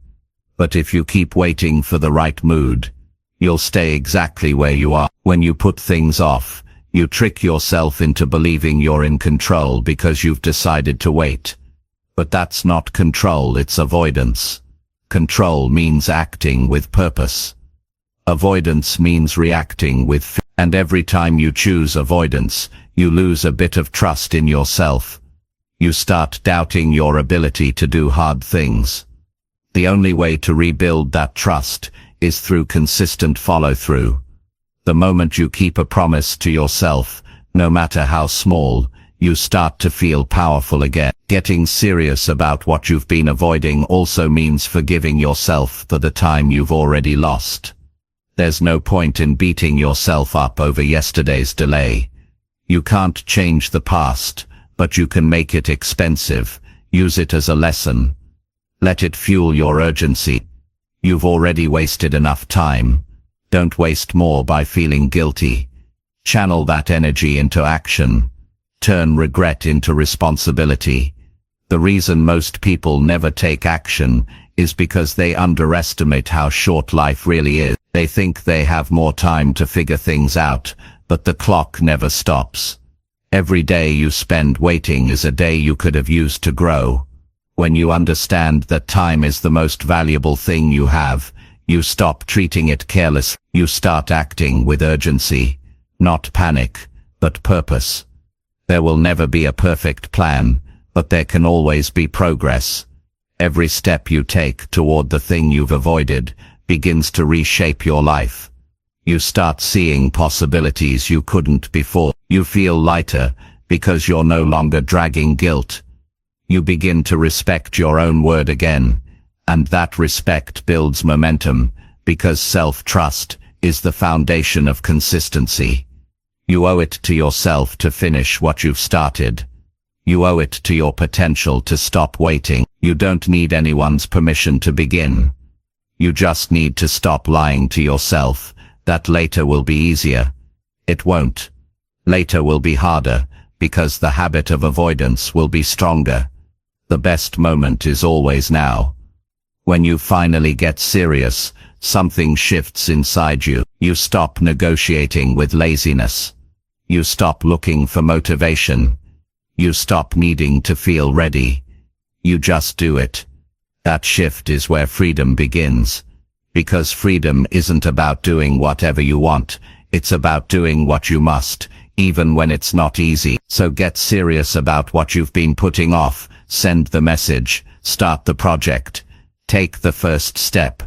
But if you keep waiting for the right mood, you'll stay exactly where you are. When you put things off, you trick yourself into believing you're in control because you've decided to wait. But that's not control, it's avoidance. Control means acting with purpose. Avoidance means reacting with fear. And every time you choose avoidance, you lose a bit of trust in yourself. You start doubting your ability to do hard things. The only way to rebuild that trust is through consistent follow-through. The moment you keep a promise to yourself, no matter how small, you start to feel powerful again. Getting serious about what you've been avoiding also means forgiving yourself for the time you've already lost. There's no point in beating yourself up over yesterday's delay. You can't change the past, but you can make it expensive. Use it as a lesson. Let it fuel your urgency. You've already wasted enough time. Don't waste more by feeling guilty. Channel that energy into action. Turn regret into responsibility. The reason most people never take action is because they underestimate how short life really is. They think they have more time to figure things out, but the clock never stops. Every day you spend waiting is a day you could have used to grow. When you understand that time is the most valuable thing you have, you stop treating it carelessly. You start acting with urgency, not panic, but purpose. There will never be a perfect plan, but there can always be progress. Every step you take toward the thing you've avoided begins to reshape your life. You start seeing possibilities you couldn't before. You feel lighter because you're no longer dragging guilt. You begin to respect your own word again, and that respect builds momentum because self-trust is the foundation of consistency. You owe it to yourself to finish what you've started. You owe it to your potential to stop waiting. You don't need anyone's permission to begin. You just need to stop lying to yourself that later will be easier. It won't. Later will be harder because the habit of avoidance will be stronger. The best moment is always now. When you finally get serious, something shifts inside you. You stop negotiating with laziness. You stop looking for motivation. You stop needing to feel ready. You just do it. That shift is where freedom begins. Because freedom isn't about doing whatever you want, it's about doing what you must, even when it's not easy. So get serious about what you've been putting off. Send the message. Start the project. Take the first step.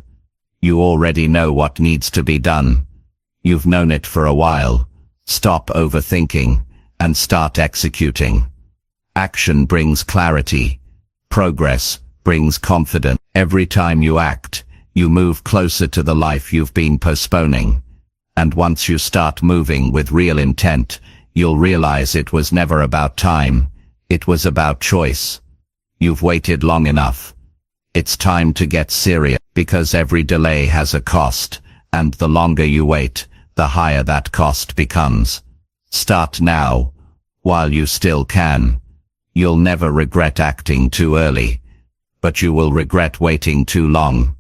You already know what needs to be done. You've known it for a while. Stop overthinking and start executing. Action brings clarity. Progress brings confidence. Every time you act, you move closer to the life you've been postponing. And once you start moving with real intent, you'll realize it was never about time. It was about choice. You've waited long enough. It's time to get serious, because every delay has a cost, and the longer you wait, the higher that cost becomes. Start now, while you still can. You'll never regret acting too early, but you will regret waiting too long.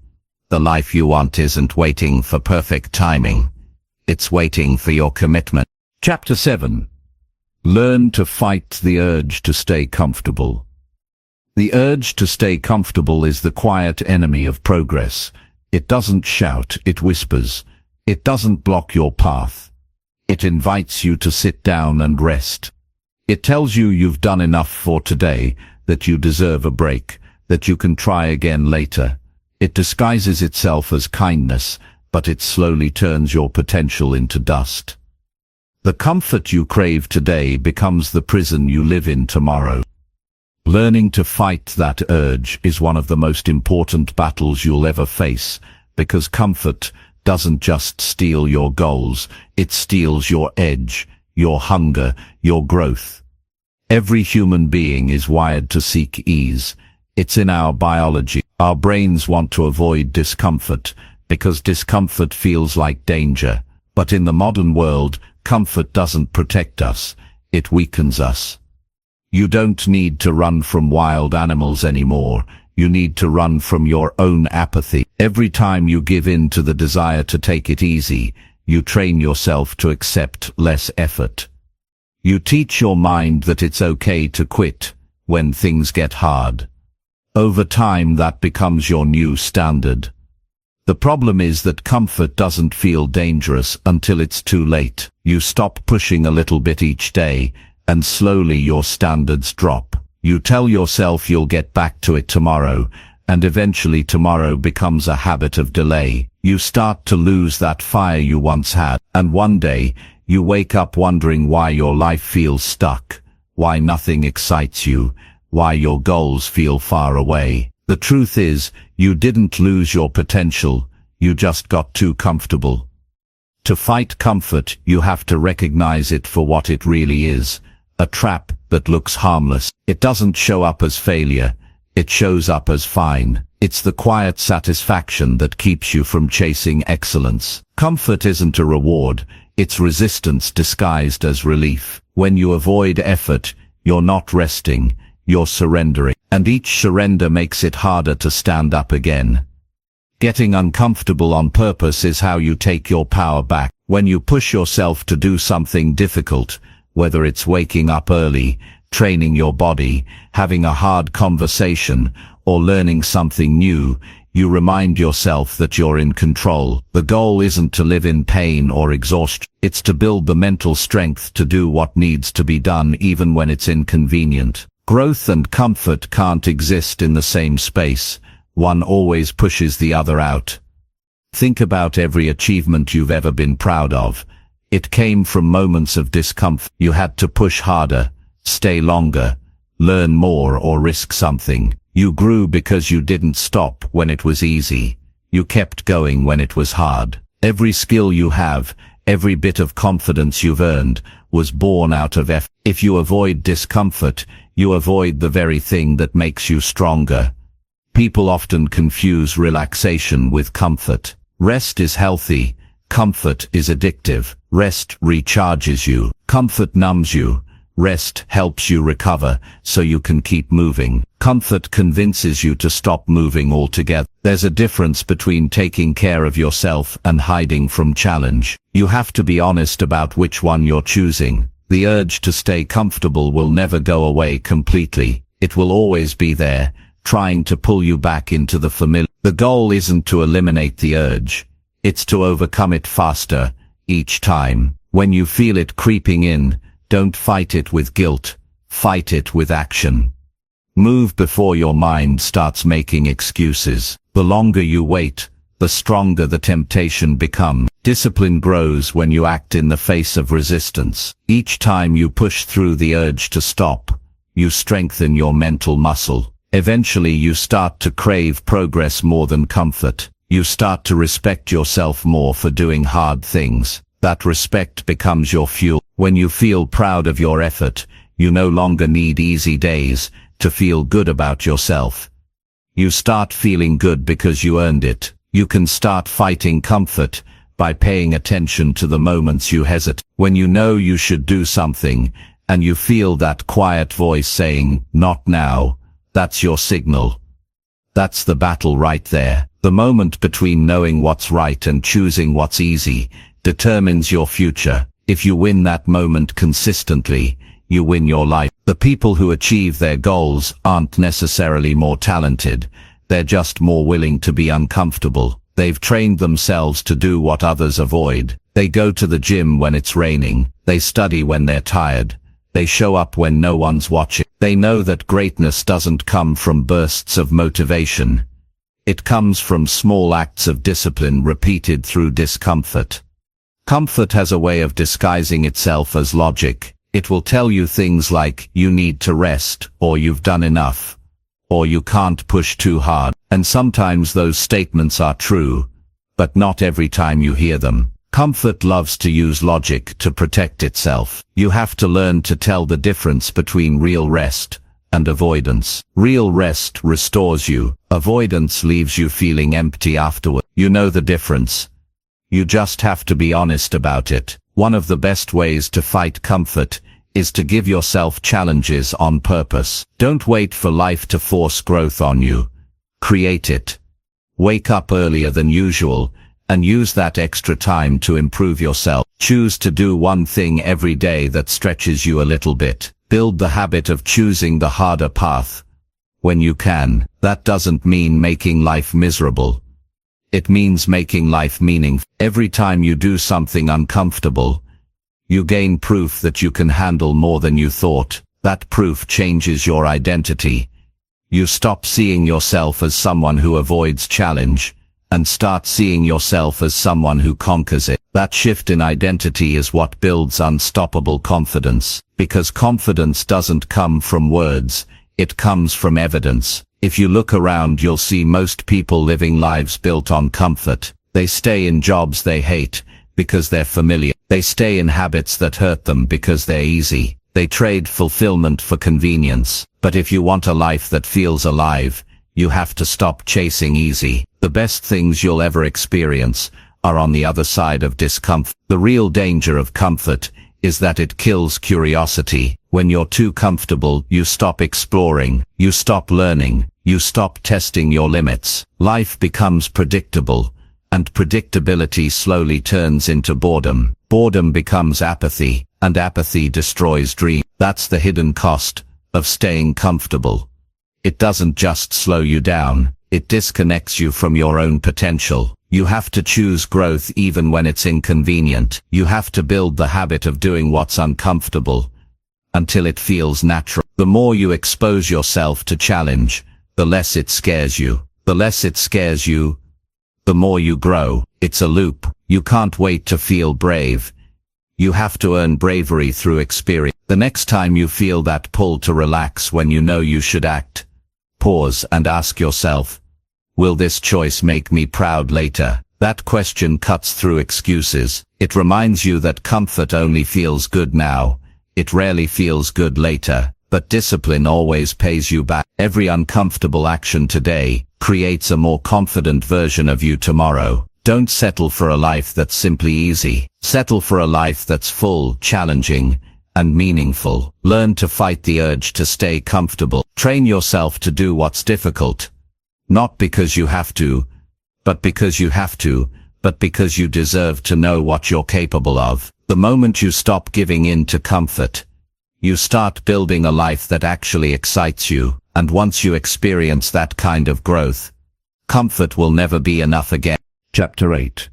The life you want isn't waiting for perfect timing. It's waiting for your commitment. Chapter 7. Learn to fight the urge to stay comfortable. The urge to stay comfortable is the quiet enemy of progress. It doesn't shout, it whispers. It doesn't block your path. It invites you to sit down and rest. It tells you you've done enough for today, that you deserve a break, that you can try again later. It disguises itself as kindness, but it slowly turns your potential into dust. The comfort you crave today becomes the prison you live in tomorrow. Learning to fight that urge is one of the most important battles you'll ever face, because comfort doesn't just steal your goals, it steals your edge, your hunger, your growth. Every human being is wired to seek ease. It's in our biology. Our brains want to avoid discomfort, because discomfort feels like danger. But in the modern world, comfort doesn't protect us, it weakens us. You don't need to run from wild animals anymore. You need to run from your own apathy. Every time you give in to the desire to take it easy, you train yourself to accept less effort. You teach your mind that it's okay to quit when things get hard. Over time, that becomes your new standard. The problem is that comfort doesn't feel dangerous until it's too late. You stop pushing a little bit each day, and slowly your standards drop. You tell yourself you'll get back to it tomorrow, and eventually tomorrow becomes a habit of delay. You start to lose that fire you once had, and one day, you wake up wondering why your life feels stuck, why nothing excites you, why your goals feel far away. The truth is, you didn't lose your potential, you just got too comfortable. To fight comfort, you have to recognize it for what it really is. A trap that looks harmless. It doesn't show up as failure. It shows up as fine. It's the quiet satisfaction that keeps you from chasing excellence. Comfort isn't a reward. It's resistance disguised as relief. When you avoid effort, you're not resting, you're surrendering. And each surrender makes it harder to stand up again. Getting uncomfortable on purpose is how you take your power back. When you push yourself to do something difficult, whether it's waking up early, training your body, having a hard conversation, or learning something new, you remind yourself that you're in control. The goal isn't to live in pain or exhaustion. It's to build the mental strength to do what needs to be done even when it's inconvenient. Growth and comfort can't exist in the same space. One always pushes the other out. Think about every achievement you've ever been proud of. It came from moments of discomfort. You had to push harder, stay longer, learn more, or risk something. You grew because you didn't stop when it was easy. You kept going when it was hard. Every skill you have, every bit of confidence you've earned, was born out of effort. If you avoid discomfort, you avoid the very thing that makes you stronger. People often confuse relaxation with comfort. Rest is healthy. Comfort is addictive. Rest recharges you. Comfort numbs you. Rest helps you recover so you can keep moving. Comfort convinces you to stop moving altogether. There's a difference between taking care of yourself and hiding from challenge. You have to be honest about which one you're choosing. The urge to stay comfortable will never go away completely. It will always be there, trying to pull you back into the familiar. The goal isn't to eliminate the urge. It's to overcome it faster, each time. When you feel it creeping in, don't fight it with guilt. Fight it with action. Move before your mind starts making excuses. The longer you wait, the stronger the temptation becomes. Discipline grows when you act in the face of resistance. Each time you push through the urge to stop, you strengthen your mental muscle. Eventually you start to crave progress more than comfort. You start to respect yourself more for doing hard things. That respect becomes your fuel. When you feel proud of your effort, you no longer need easy days to feel good about yourself. You start feeling good because you earned it. You can start fighting comfort by paying attention to the moments you hesitate. When you know you should do something, and you feel that quiet voice saying, "Not now," that's your signal. That's the battle right there. The moment between knowing what's right and choosing what's easy determines your future. If you win that moment consistently, you win your life. The people who achieve their goals aren't necessarily more talented. They're just more willing to be uncomfortable. They've trained themselves to do what others avoid. They go to the gym when it's raining. They study when they're tired. They show up when no one's watching. They know that greatness doesn't come from bursts of motivation. It comes from small acts of discipline repeated through discomfort. Comfort has a way of disguising itself as logic. It will tell you things like, you need to rest, or you've done enough, or you can't push too hard. And sometimes those statements are true, but not every time you hear them. Comfort loves to use logic to protect itself. You have to learn to tell the difference between real rest and avoidance. Real rest restores you. Avoidance leaves you feeling empty afterward. You know the difference. You just have to be honest about it. One of the best ways to fight comfort is to give yourself challenges on purpose. Don't wait for life to force growth on you. Create it. Wake up earlier than usual and use that extra time to improve yourself. Choose to do one thing every day that stretches you a little bit. Build the habit of choosing the harder path when you can. That doesn't mean making life miserable. It means making life meaningful. Every time you do something uncomfortable, you gain proof that you can handle more than you thought. That proof changes your identity. You stop seeing yourself as someone who avoids challenge and start seeing yourself as someone who conquers it. That shift in identity is what builds unstoppable confidence, because confidence doesn't come from words, it comes from evidence. If you look around, you'll see most people living lives built on comfort. They stay in jobs they hate, because they're familiar. They stay in habits that hurt them because they're easy. They trade fulfillment for convenience. But if you want a life that feels alive, you have to stop chasing easy. The best things you'll ever experience are on the other side of discomfort. The real danger of comfort is that it kills curiosity. When you're too comfortable, you stop exploring, you stop learning, you stop testing your limits. Life becomes predictable, and predictability slowly turns into boredom. Boredom becomes apathy, and apathy destroys dreams. That's the hidden cost of staying comfortable. It doesn't just slow you down, it disconnects you from your own potential. You have to choose growth even when it's inconvenient. You have to build the habit of doing what's uncomfortable until it feels natural. The more you expose yourself to challenge, the less it scares you. The less it scares you, the more you grow. It's a loop. You can't wait to feel brave. You have to earn bravery through experience. The next time you feel that pull to relax when you know you should act, pause and ask yourself, will this choice make me proud later? That question cuts through excuses. It reminds you that comfort only feels good now. It rarely feels good later, but discipline always pays you back. Every uncomfortable action today creates a more confident version of you tomorrow. Don't settle for a life that's simply easy. Settle for a life that's full, challenging, and meaningful. Learn to fight the urge to stay comfortable. Train yourself to do what's difficult. Not because you have to, but because you have to, but because you deserve to know what you're capable of. The moment you stop giving in to comfort, you start building a life that actually excites you. And once you experience that kind of growth, comfort will never be enough again. Chapter 8.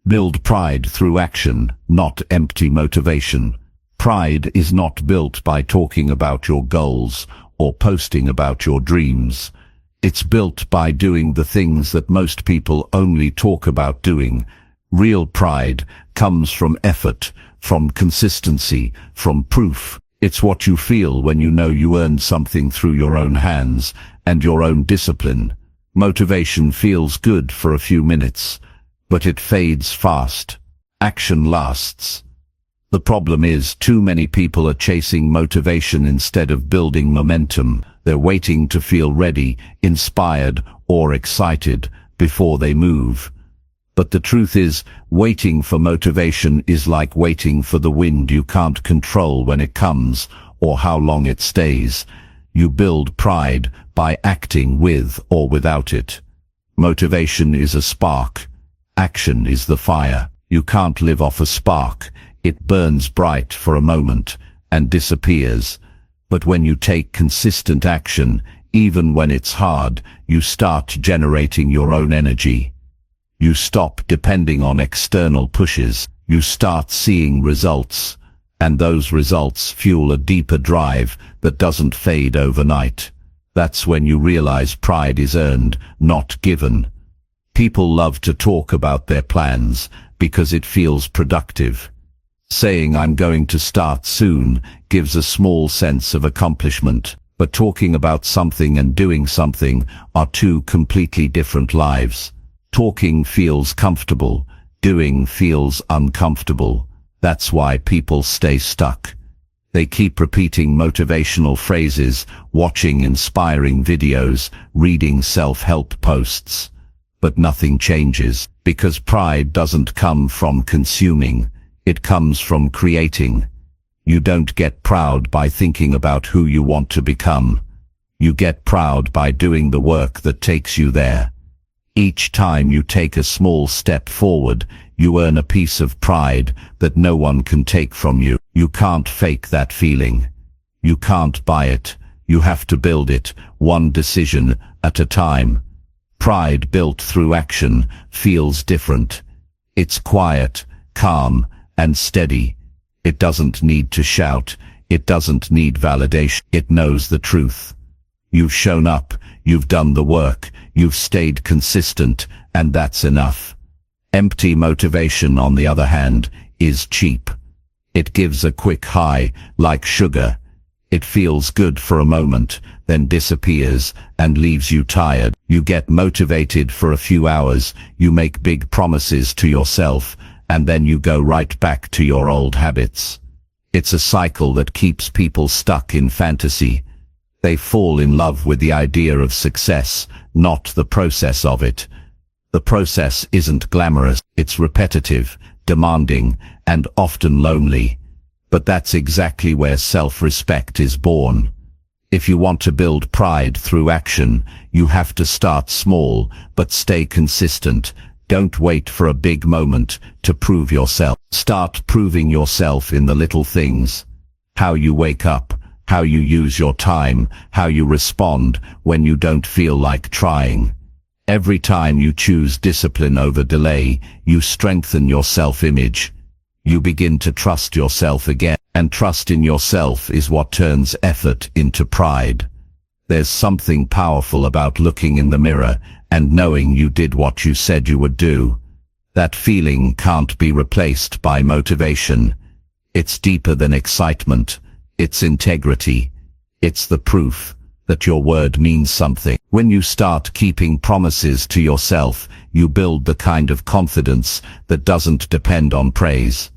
Build pride through action, not empty motivation. Pride is not built by talking about your goals or posting about your dreams. It's built by doing the things that most people only talk about doing. Real pride comes from effort, from consistency, from proof. It's what you feel when you know you earned something through your own hands and your own discipline. Motivation feels good for a few minutes, but it fades fast. Action lasts. The problem is, too many people are chasing motivation instead of building momentum. They're waiting to feel ready, inspired, or excited before they move. But the truth is, waiting for motivation is like waiting for the wind. You can't control when it comes or how long it stays. You build pride by acting with or without it. Motivation is a spark. Action is the fire. You can't live off a spark. It burns bright for a moment and disappears. But when you take consistent action, even when it's hard, you start generating your own energy. You stop depending on external pushes. You start seeing results, and those results fuel a deeper drive that doesn't fade overnight. That's when you realize pride is earned, not given. People love to talk about their plans because it feels productive. Saying I'm going to start soon gives a small sense of accomplishment, but talking about something and doing something are two completely different lives. Talking feels comfortable, doing feels uncomfortable. That's why people stay stuck. They keep repeating motivational phrases, watching inspiring videos, reading self-help posts. But nothing changes, because pride doesn't come from consuming. It comes from creating. You don't get proud by thinking about who you want to become. You get proud by doing the work that takes you there. Each time you take a small step forward, you earn a piece of pride that no one can take from you. You can't fake that feeling. You can't buy it. You have to build it, one decision at a time. Pride built through action feels different. It's quiet, calm, and steady. It doesn't need to shout. It doesn't need validation. It knows the truth. You've shown up, you've done the work, you've stayed consistent, and that's enough. Empty motivation, on the other hand, is cheap. It gives a quick high, like sugar. It feels good for a moment, then disappears and leaves you tired. You get motivated for a few hours, you make big promises to yourself, and then you go right back to your old habits. It's a cycle that keeps people stuck in fantasy. They fall in love with the idea of success, not the process of it. The process isn't glamorous, it's repetitive, demanding, and often lonely. But that's exactly where self-respect is born. If you want to build pride through action, you have to start small, but stay consistent. Don't wait for a big moment to prove yourself. Start proving yourself in the little things. How you wake up, how you use your time, how you respond when you don't feel like trying. Every time you choose discipline over delay, you strengthen your self-image. You begin to trust yourself again, and trust in yourself is what turns effort into pride. There's something powerful about looking in the mirror and knowing you did what you said you would do. That feeling can't be replaced by motivation. It's deeper than excitement. It's integrity. It's the proof that your word means something. When you start keeping promises to yourself, you build the kind of confidence that doesn't depend on praise.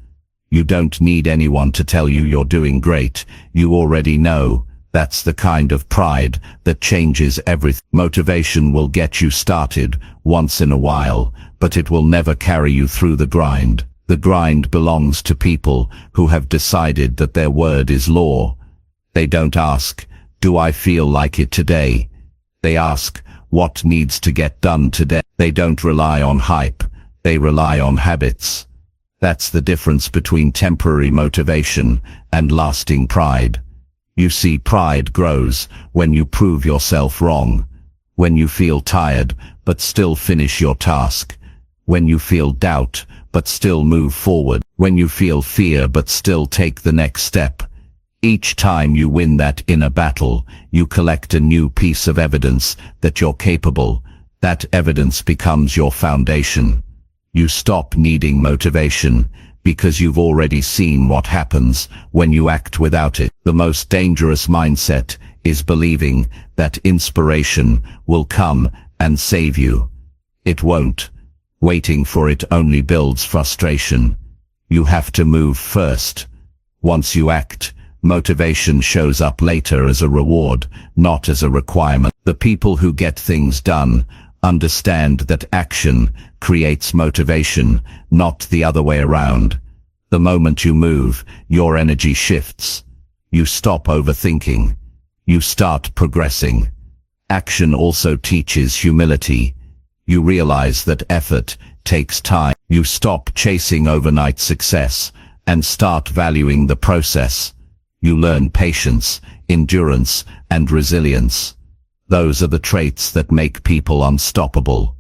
You don't need anyone to tell you you're doing great. You already know. That's the kind of pride that changes everything. Motivation will get you started once in a while, but it will never carry you through the grind. The grind belongs to people who have decided that their word is law. They don't ask, "Do I feel like it today?" They ask, "What needs to get done today?" They don't rely on hype. They rely on habits. That's the difference between temporary motivation and lasting pride. You see, pride grows when you prove yourself wrong. When you feel tired, but still finish your task. When you feel doubt, but still move forward. When you feel fear, but still take the next step. Each time you win that inner battle, you collect a new piece of evidence that you're capable. That evidence becomes your foundation. You stop needing motivation because you've already seen what happens when you act without it. The most dangerous mindset is believing that inspiration will come and save you. It won't. Waiting for it only builds frustration. You have to move first. Once you act, motivation shows up later as a reward, not as a requirement. The people who get things done understand that action creates motivation, not the other way around. The moment you move, your energy shifts. You stop overthinking. You start progressing. Action also teaches humility. You realize that effort takes time. You stop chasing overnight success and start valuing the process. You learn patience, endurance, and resilience. Those are the traits that make people unstoppable.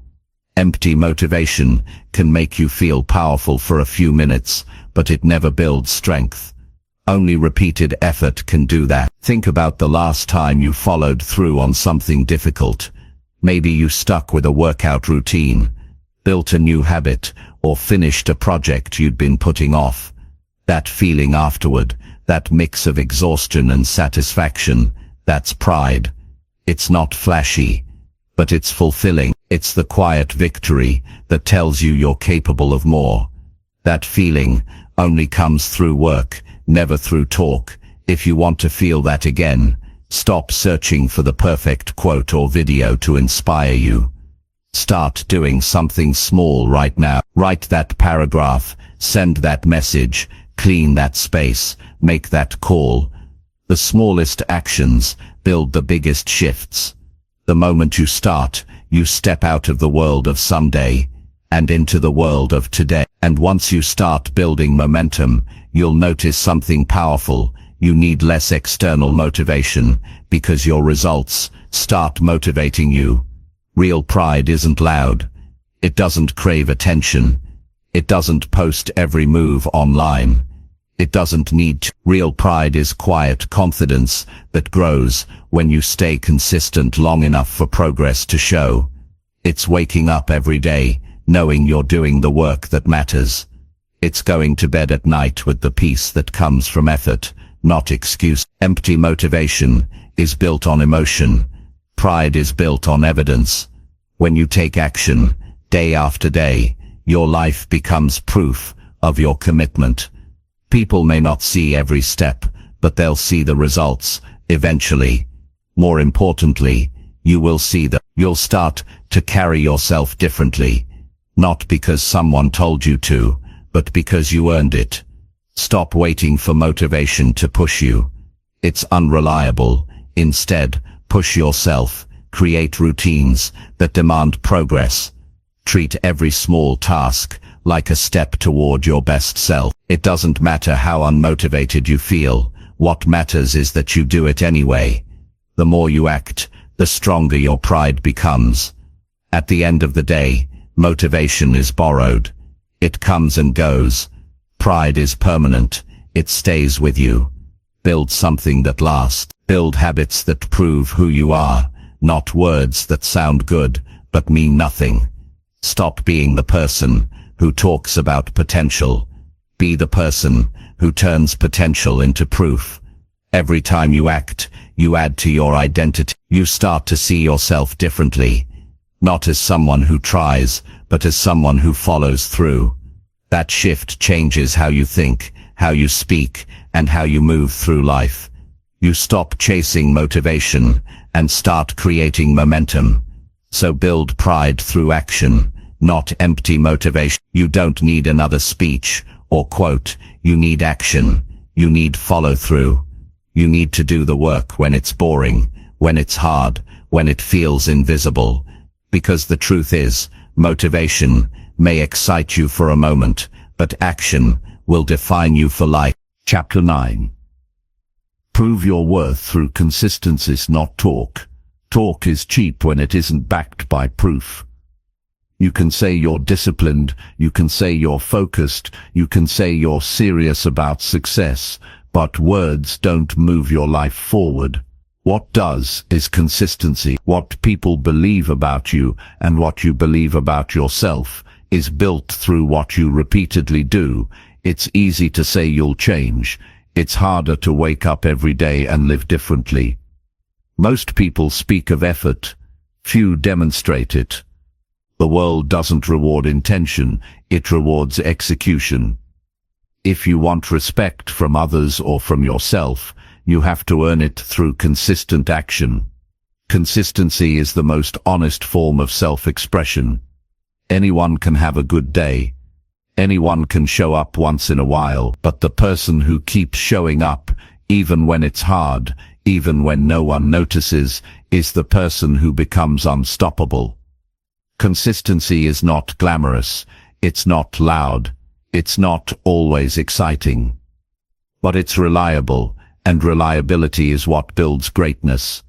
Empty motivation can make you feel powerful for a few minutes, but it never builds strength. Only repeated effort can do that. Think about the last time you followed through on something difficult. Maybe you stuck with a workout routine, built a new habit, or finished a project you'd been putting off. That feeling afterward, that mix of exhaustion and satisfaction, that's pride. It's not flashy, but it's fulfilling. It's the quiet victory that tells you you're capable of more. That feeling only comes through work, never through talk. If you want to feel that again, stop searching for the perfect quote or video to inspire you. Start doing something small right now. Write that paragraph, send that message, clean that space, make that call. The smallest actions build the biggest shifts. The moment you start, you step out of the world of someday and into the world of today. And once you start building momentum, you'll notice something powerful. You need less external motivation because your results start motivating you. Real pride isn't loud. It doesn't crave attention. It doesn't post every move online. It doesn't need to. Real pride is quiet confidence that grows when you stay consistent long enough for progress to show. It's waking up every day knowing you're doing the work that matters. It's going to bed at night with the peace that comes from effort, not excuse. Empty motivation is built on emotion. Pride is built on evidence. When you take action, day after day, your life becomes proof of your commitment. People may not see every step, but they'll see the results, eventually. More importantly, you will see that you'll start to carry yourself differently. Not because someone told you to, but because you earned it. Stop waiting for motivation to push you. It's unreliable. Instead, push yourself. Create routines that demand progress. Treat every small task like a step toward your best self. It doesn't matter how unmotivated you feel. What matters is that you do it anyway. The more you act, the stronger your pride becomes. At the end of the day, motivation is borrowed. It comes and goes. Pride is permanent. It stays with you. Build something that lasts. Build habits that prove who you are, not words that sound good, but mean nothing. Stop being the person who talks about potential. Be the person who turns potential into proof. Every time you act, you add to your identity. You start to see yourself differently. Not as someone who tries, but as someone who follows through. That shift changes how you think, how you speak, and how you move through life. You stop chasing motivation and start creating momentum. So build pride through action, not empty motivation. You don't need another speech or quote. You need action. You need follow-through. You need to do the work when it's boring, when it's hard, when it feels invisible. Because the truth is, motivation may excite you for a moment, but action will define you for life. Chapter 9. Prove your worth through consistency, not talk. Talk is cheap when it isn't backed by proof. You can say you're disciplined, you can say you're focused, you can say you're serious about success, but words don't move your life forward. What does is consistency. What people believe about you and what you believe about yourself is built through what you repeatedly do. It's easy to say you'll change. It's harder to wake up every day and live differently. Most people speak of effort. Few demonstrate it. The world doesn't reward intention, it rewards execution. If you want respect from others or from yourself, you have to earn it through consistent action. Consistency is the most honest form of self-expression. Anyone can have a good day. Anyone can show up once in a while, but the person who keeps showing up, even when it's hard, even when no one notices, is the person who becomes unstoppable. Consistency is not glamorous, it's not loud, it's not always exciting. But it's reliable, and reliability is what builds greatness.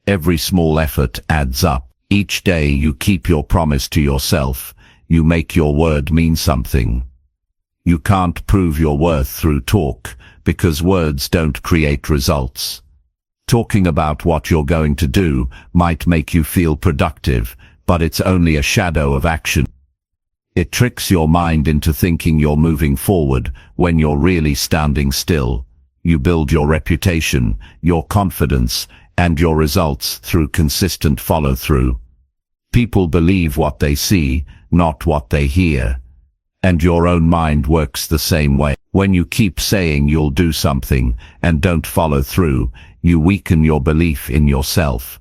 Every small effort adds up. Each day you keep your promise to yourself. You make your word mean something. You can't prove your worth through talk, because words don't create results. Talking about what you're going to do might make you feel productive, but it's only a shadow of action. It tricks your mind into thinking you're moving forward when you're really standing still. You build your reputation, your confidence, and your results through consistent follow-through. People believe what they see, not what they hear. And your own mind works the same way. When you keep saying you'll do something and don't follow through, you weaken your belief in yourself.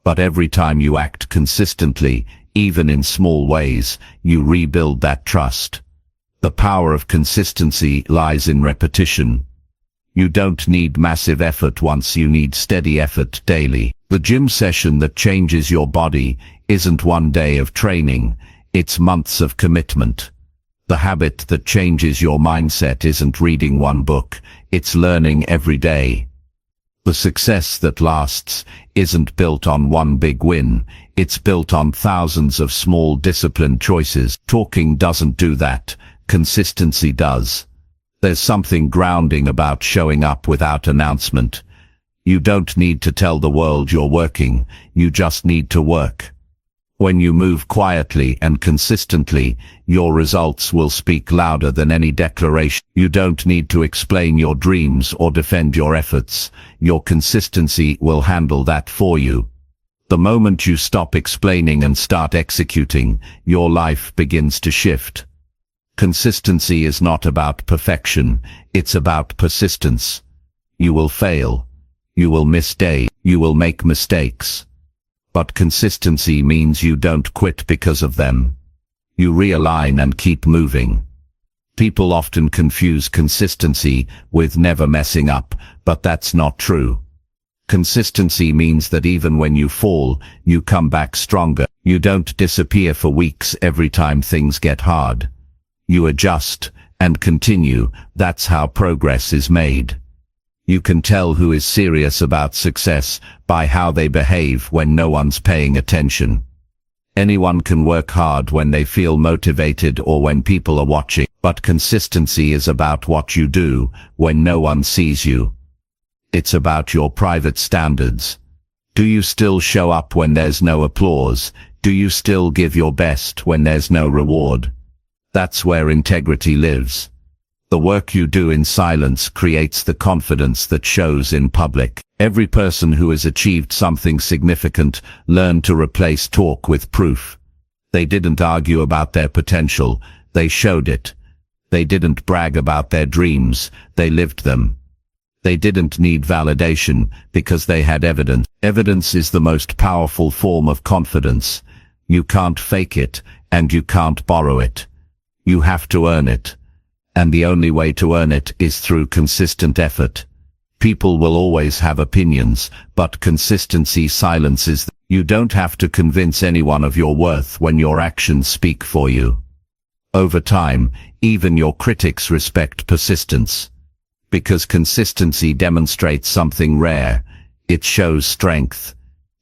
But every time you act consistently, even in small ways, you rebuild that trust. The power of consistency lies in repetition. You don't need massive effort once, you need steady effort daily. The gym session that changes your body isn't one day of training, it's months of commitment. The habit that changes your mindset isn't reading one book, it's learning every day. The success that lasts isn't built on one big win, it's built on thousands of small disciplined choices. Talking doesn't do that, consistency does. There's something grounding about showing up without announcement. You don't need to tell the world you're working, you just need to work. When you move quietly and consistently, your results will speak louder than any declaration. You don't need to explain your dreams or defend your efforts. Your consistency will handle that for you. The moment you stop explaining and start executing, your life begins to shift. Consistency is not about perfection, it's about persistence. You will fail. You will miss days. You will make mistakes. But consistency means you don't quit because of them. You realign and keep moving. People often confuse consistency with never messing up, but that's not true. Consistency means that even when you fall, you come back stronger. You don't disappear for weeks every time things get hard. You adjust and continue. That's how progress is made. You can tell who is serious about success by how they behave when no one's paying attention. Anyone can work hard when they feel motivated or when people are watching, but consistency is about what you do when no one sees you. It's about your private standards. Do you still show up when there's no applause? Do you still give your best when there's no reward? That's where integrity lives. The work you do in silence creates the confidence that shows in public. Every person who has achieved something significant learned to replace talk with proof. They didn't argue about their potential, they showed it. They didn't brag about their dreams, they lived them. They didn't need validation because they had evidence. Evidence is the most powerful form of confidence. You can't fake it, and you can't borrow it. You have to earn it. And the only way to earn it is through consistent effort. People will always have opinions, but consistency silences them. You don't have to convince anyone of your worth when your actions speak for you. Over time, even your critics respect persistence. Because consistency demonstrates something rare. It shows strength,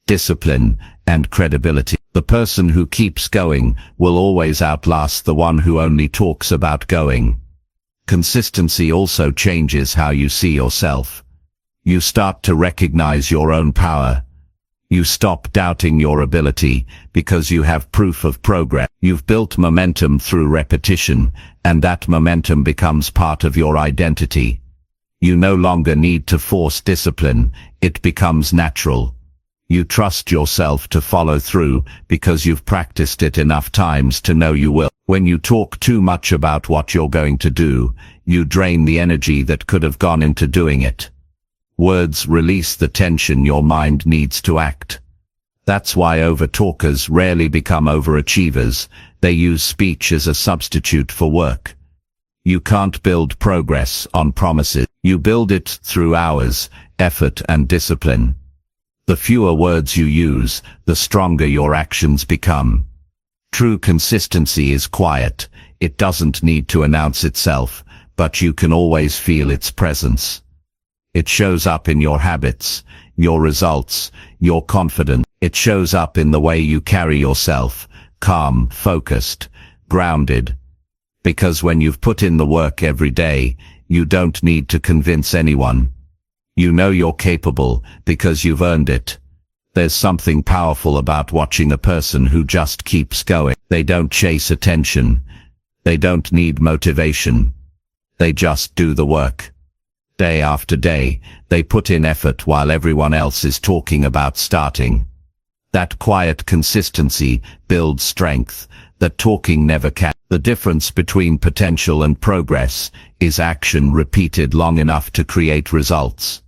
discipline, and credibility. The person who keeps going will always outlast the one who only talks about going. Consistency also changes how you see yourself. You start to recognize your own power. You stop doubting your ability because you have proof of progress. You've built momentum through repetition, and that momentum becomes part of your identity. You no longer need to force discipline, it becomes natural. You trust yourself to follow through because you've practiced it enough times to know you will. When you talk too much about what you're going to do, you drain the energy that could have gone into doing it. Words release the tension your mind needs to act. That's why over-talkers rarely become overachievers. They use speech as a substitute for work. You can't build progress on promises. You build it through hours, effort, and discipline. The fewer words you use, the stronger your actions become. True consistency is quiet. It doesn't need to announce itself, but you can always feel its presence. It shows up in your habits, your results, your confidence. It shows up in the way you carry yourself, calm, focused, grounded. Because when you've put in the work every day, you don't need to convince anyone. You know you're capable because you've earned it. There's something powerful about watching a person who just keeps going. They don't chase attention. They don't need motivation. They just do the work. Day after day, they put in effort while everyone else is talking about starting. That quiet consistency builds strength that talking never can. The difference between potential and progress is action repeated long enough to create results.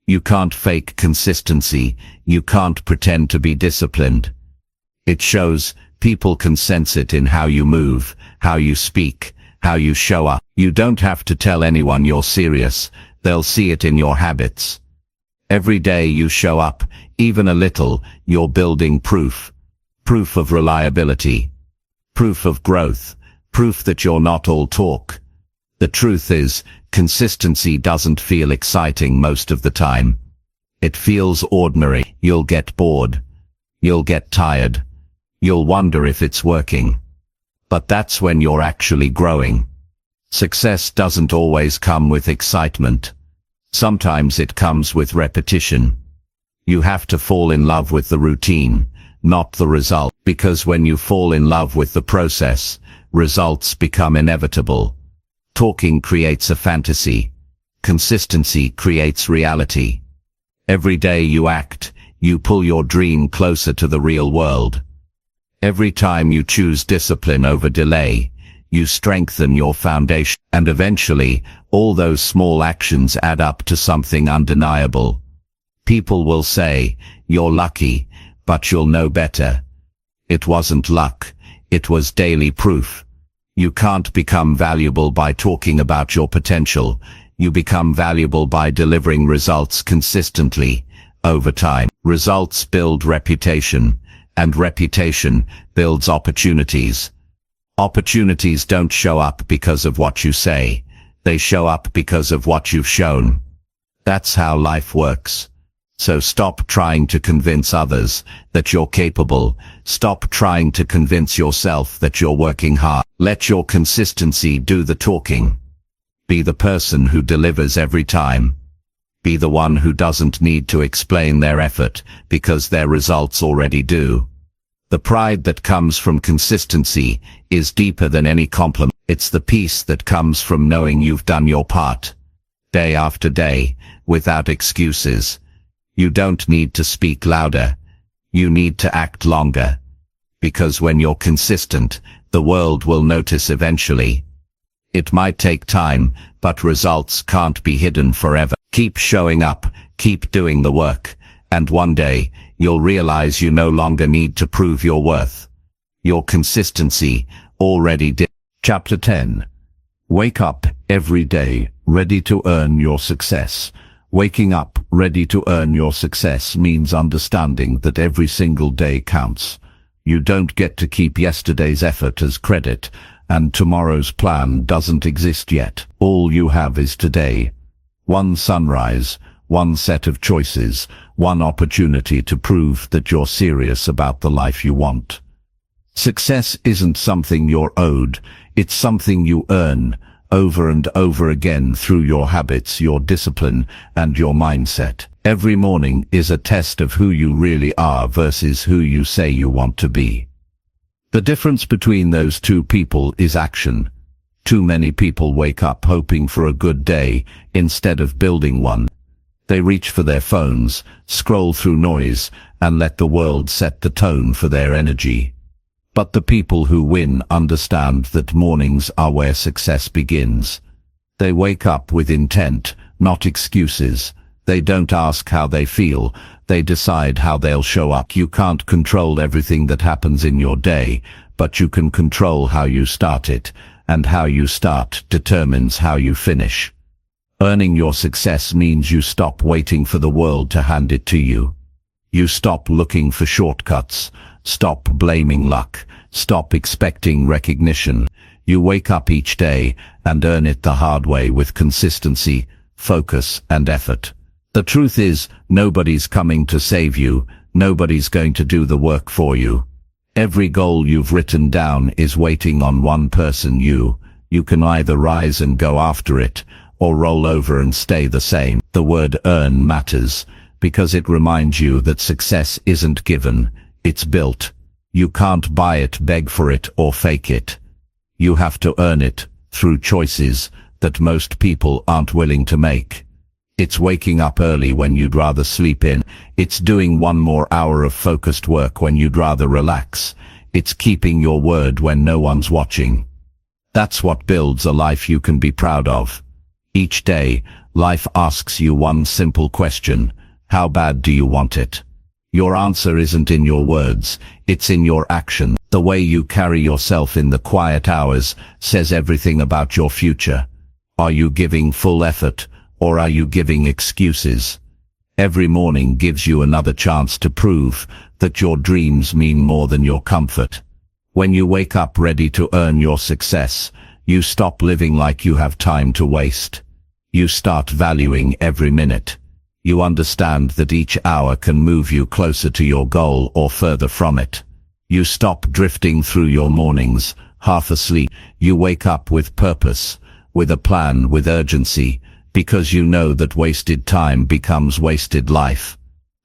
You can't fake consistency. You can't pretend to be disciplined. It shows. People can sense it in how you move, how you speak, how you show up. You don't have to tell anyone you're serious. They'll see it in your habits. Every day you show up, even a little, you're building proof. Proof of reliability. Proof of growth. Proof that you're not all talk. The truth is, consistency doesn't feel exciting most of the time. It feels ordinary. You'll get bored. You'll get tired. You'll wonder if it's working. But that's when you're actually growing. Success doesn't always come with excitement. Sometimes it comes with repetition. You have to fall in love with the routine, not the result. Because when you fall in love with the process, results become inevitable. Talking creates a fantasy. Consistency creates reality. Every day you act, you pull your dream closer to the real world. Every time you choose discipline over delay, You strengthen your foundation, and eventually, all those small actions add up to something undeniable. People will say, "You're lucky," but you'll know better. It wasn't luck, it was daily proof. You can't become valuable by talking about your potential. You become valuable by delivering results consistently, over time. Results build reputation, and reputation builds opportunities. Opportunities don't show up because of what you say. They show up because of what you've shown. That's how life works. So stop trying to convince others that you're capable. Stop trying to convince yourself that you're working hard. Let your consistency do the talking. Be the person who delivers every time. Be the one who doesn't need to explain their effort because their results already do. The pride that comes from consistency is deeper than any compliment. It's the peace that comes from knowing you've done your part, day after day, without excuses. You don't need to speak louder. You need to act longer. Because when you're consistent, the world will notice eventually. It might take time, but results can't be hidden forever. Keep showing up, keep doing the work, and one day, you'll realize you no longer need to prove your worth. Your consistency already did. Chapter 10. Wake up every day, ready to earn your success. Waking up ready to earn your success means understanding that every single day counts. You don't get to keep yesterday's effort as credit, and tomorrow's plan doesn't exist yet. All you have is today. One sunrise, one set of choices, one opportunity to prove that you're serious about the life you want. Success isn't something you're owed, it's something you earn, over and over again through your habits, your discipline, and your mindset. Every morning is a test of who you really are versus who you say you want to be. The difference between those two people is action. Too many people wake up hoping for a good day instead of building one. They reach for their phones, scroll through noise, and let the world set the tone for their energy. But the people who win understand that mornings are where success begins. They wake up with intent, not excuses. They don't ask how they feel, they decide how they'll show up. You can't control everything that happens in your day, but you can control how you start it, and how you start determines how you finish. Earning your success means you stop waiting for the world to hand it to you. You stop looking for shortcuts. Stop blaming luck. Stop expecting recognition. You wake up each day and earn it the hard way with consistency, focus, and effort. The truth is, nobody's coming to save you. Nobody's going to do the work for you. Every goal you've written down is waiting on one person, you. You can either rise and go after it, or roll over and stay the same. The word earn matters, because it reminds you that success isn't given, it's built. You can't buy it, beg for it, or fake it. You have to earn it, through choices that most people aren't willing to make. It's waking up early when you'd rather sleep in. It's doing one more hour of focused work when you'd rather relax. It's keeping your word when no one's watching. That's what builds a life you can be proud of. Each day, life asks you one simple question: how bad do you want it? Your answer isn't in your words, it's in your action. The way you carry yourself in the quiet hours says everything about your future. Are you giving full effort, or are you giving excuses? Every morning gives you another chance to prove that your dreams mean more than your comfort. When you wake up ready to earn your success, you stop living like you have time to waste. You start valuing every minute. You understand that each hour can move you closer to your goal or further from it. You stop drifting through your mornings, half asleep. You wake up with purpose, with a plan, with urgency, because you know that wasted time becomes wasted life.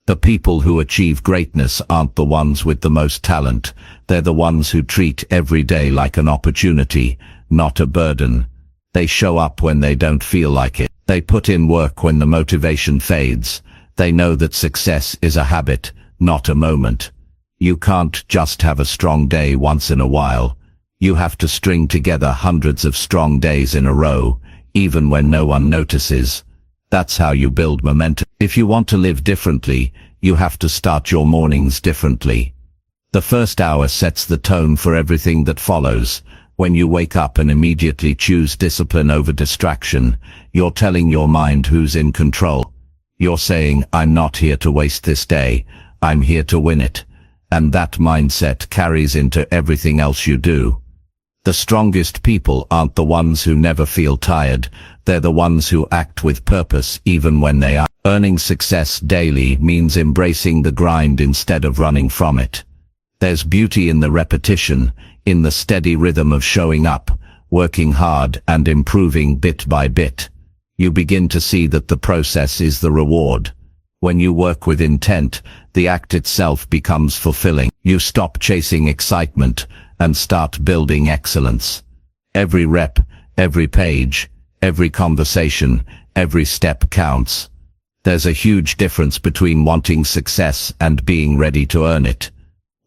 The people who achieve greatness aren't the ones with the most talent. They're the ones who treat every day like an opportunity, not a burden. They show up when they don't feel like it. They put in work when the motivation fades. They know that success is a habit, not a moment. You can't just have a strong day once in a while. You have to string together hundreds of strong days in a row, even when no one notices. That's how you build momentum. If you want to live differently, you have to start your mornings differently. The first hour sets the tone for everything that follows. When you wake up and immediately choose discipline over distraction, you're telling your mind who's in control. You're saying, I'm not here to waste this day, I'm here to win it. And that mindset carries into everything else you do. The strongest people aren't the ones who never feel tired, they're the ones who act with purpose even when they are. Earning success daily means embracing the grind instead of running from it. There's beauty in the repetition, in the steady rhythm of showing up, working hard and improving bit by bit. You begin to see that the process is the reward. When you work with intent, the act itself becomes fulfilling. You stop chasing excitement and start building excellence. Every rep, every page, every conversation, every step counts. There's a huge difference between wanting success and being ready to earn it.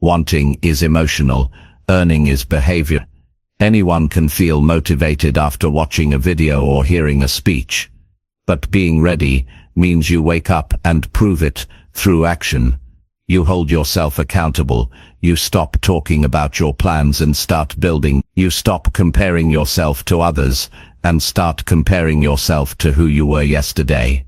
Wanting is emotional, earning is behavior. Anyone can feel motivated after watching a video or hearing a speech. But being ready means you wake up and prove it through action. You hold yourself accountable. You stop talking about your plans and start building. You stop comparing yourself to others and start comparing yourself to who you were yesterday.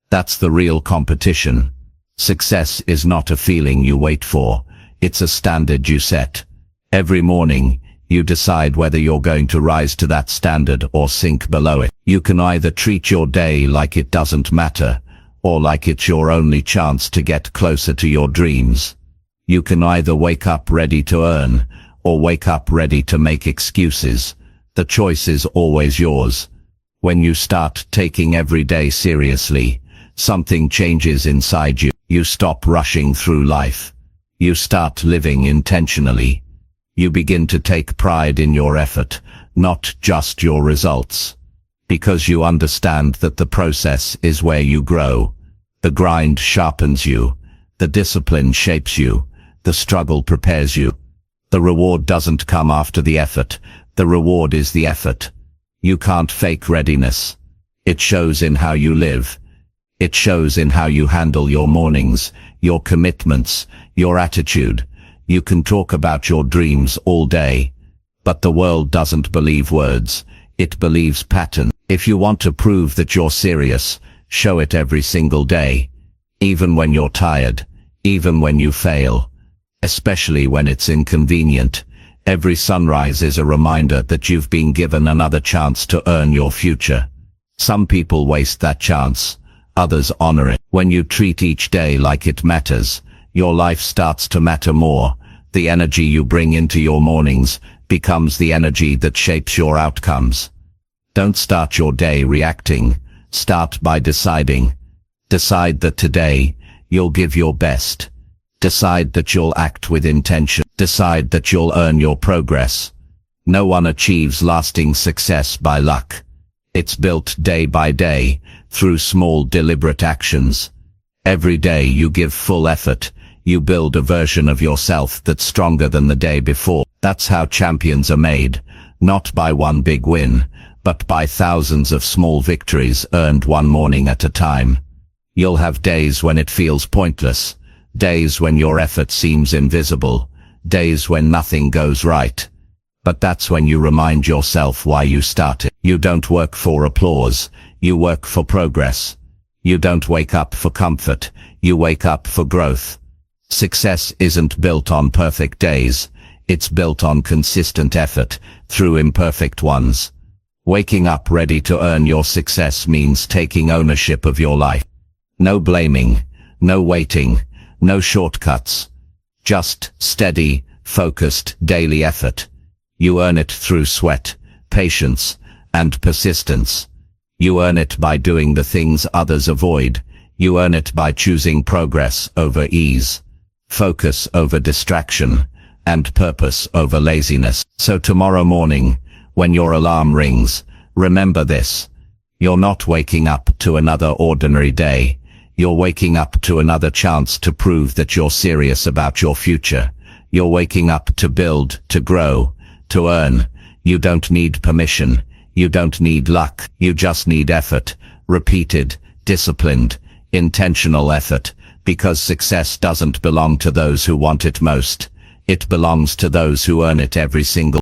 That's the real competition. Success is not a feeling you wait for. It's a standard you set. Every morning, you decide whether you're going to rise to that standard or sink below it. You can either treat your day like it doesn't matter, or like it's your only chance to get closer to your dreams. You can either wake up ready to earn, or wake up ready to make excuses. The choice is always yours. When you start taking every day seriously, something changes inside you. You stop rushing through life. You start living intentionally. You begin to take pride in your effort, not just your results. Because you understand that the process is where you grow. The grind sharpens you. The discipline shapes you. The struggle prepares you. The reward doesn't come after the effort. The reward is the effort. You can't fake readiness. It shows in how you live. It shows in how you handle your mornings, your commitments, your attitude. You can talk about your dreams all day, but the world doesn't believe words. It believes pattern. If you want to prove that you're serious, show it every single day. Even when you're tired, even when you fail, especially when it's inconvenient. Every sunrise is a reminder that you've been given another chance to earn your future. Some people waste that chance. Others honor it. When you treat each day like it matters, your life starts to matter more. The energy you bring into your mornings becomes the energy that shapes your outcomes. Don't start your day reacting. Start by deciding. Decide that today, you'll give your best. Decide that you'll act with intention. Decide that you'll earn your progress. No one achieves lasting success by luck. It's built day by day, through small deliberate actions. Every day you give full effort, you build a version of yourself that's stronger than the day before. That's how champions are made, not by one big win, but by thousands of small victories earned one morning at a time. You'll have days when it feels pointless, days when your effort seems invisible, days when nothing goes right. But that's when you remind yourself why you started. You don't work for applause, you work for progress. You don't wake up for comfort, you wake up for growth. Success isn't built on perfect days, it's built on consistent effort, through imperfect ones. Waking up ready to earn your success means taking ownership of your life. No blaming, no waiting, no shortcuts. Just steady, focused, daily effort. You earn it through sweat, patience, and persistence. You earn it by doing the things others avoid. You earn it by choosing progress over ease, focus over distraction, and purpose over laziness. So tomorrow morning, when your alarm rings, remember this. You're not waking up to another ordinary day. You're waking up to another chance to prove that you're serious about your future. You're waking up to build, to grow, To earn, you don't need permission, you don't need luck, you just need effort, repeated, disciplined, intentional effort, because success doesn't belong to those who want it most. It belongs to those who earn it every single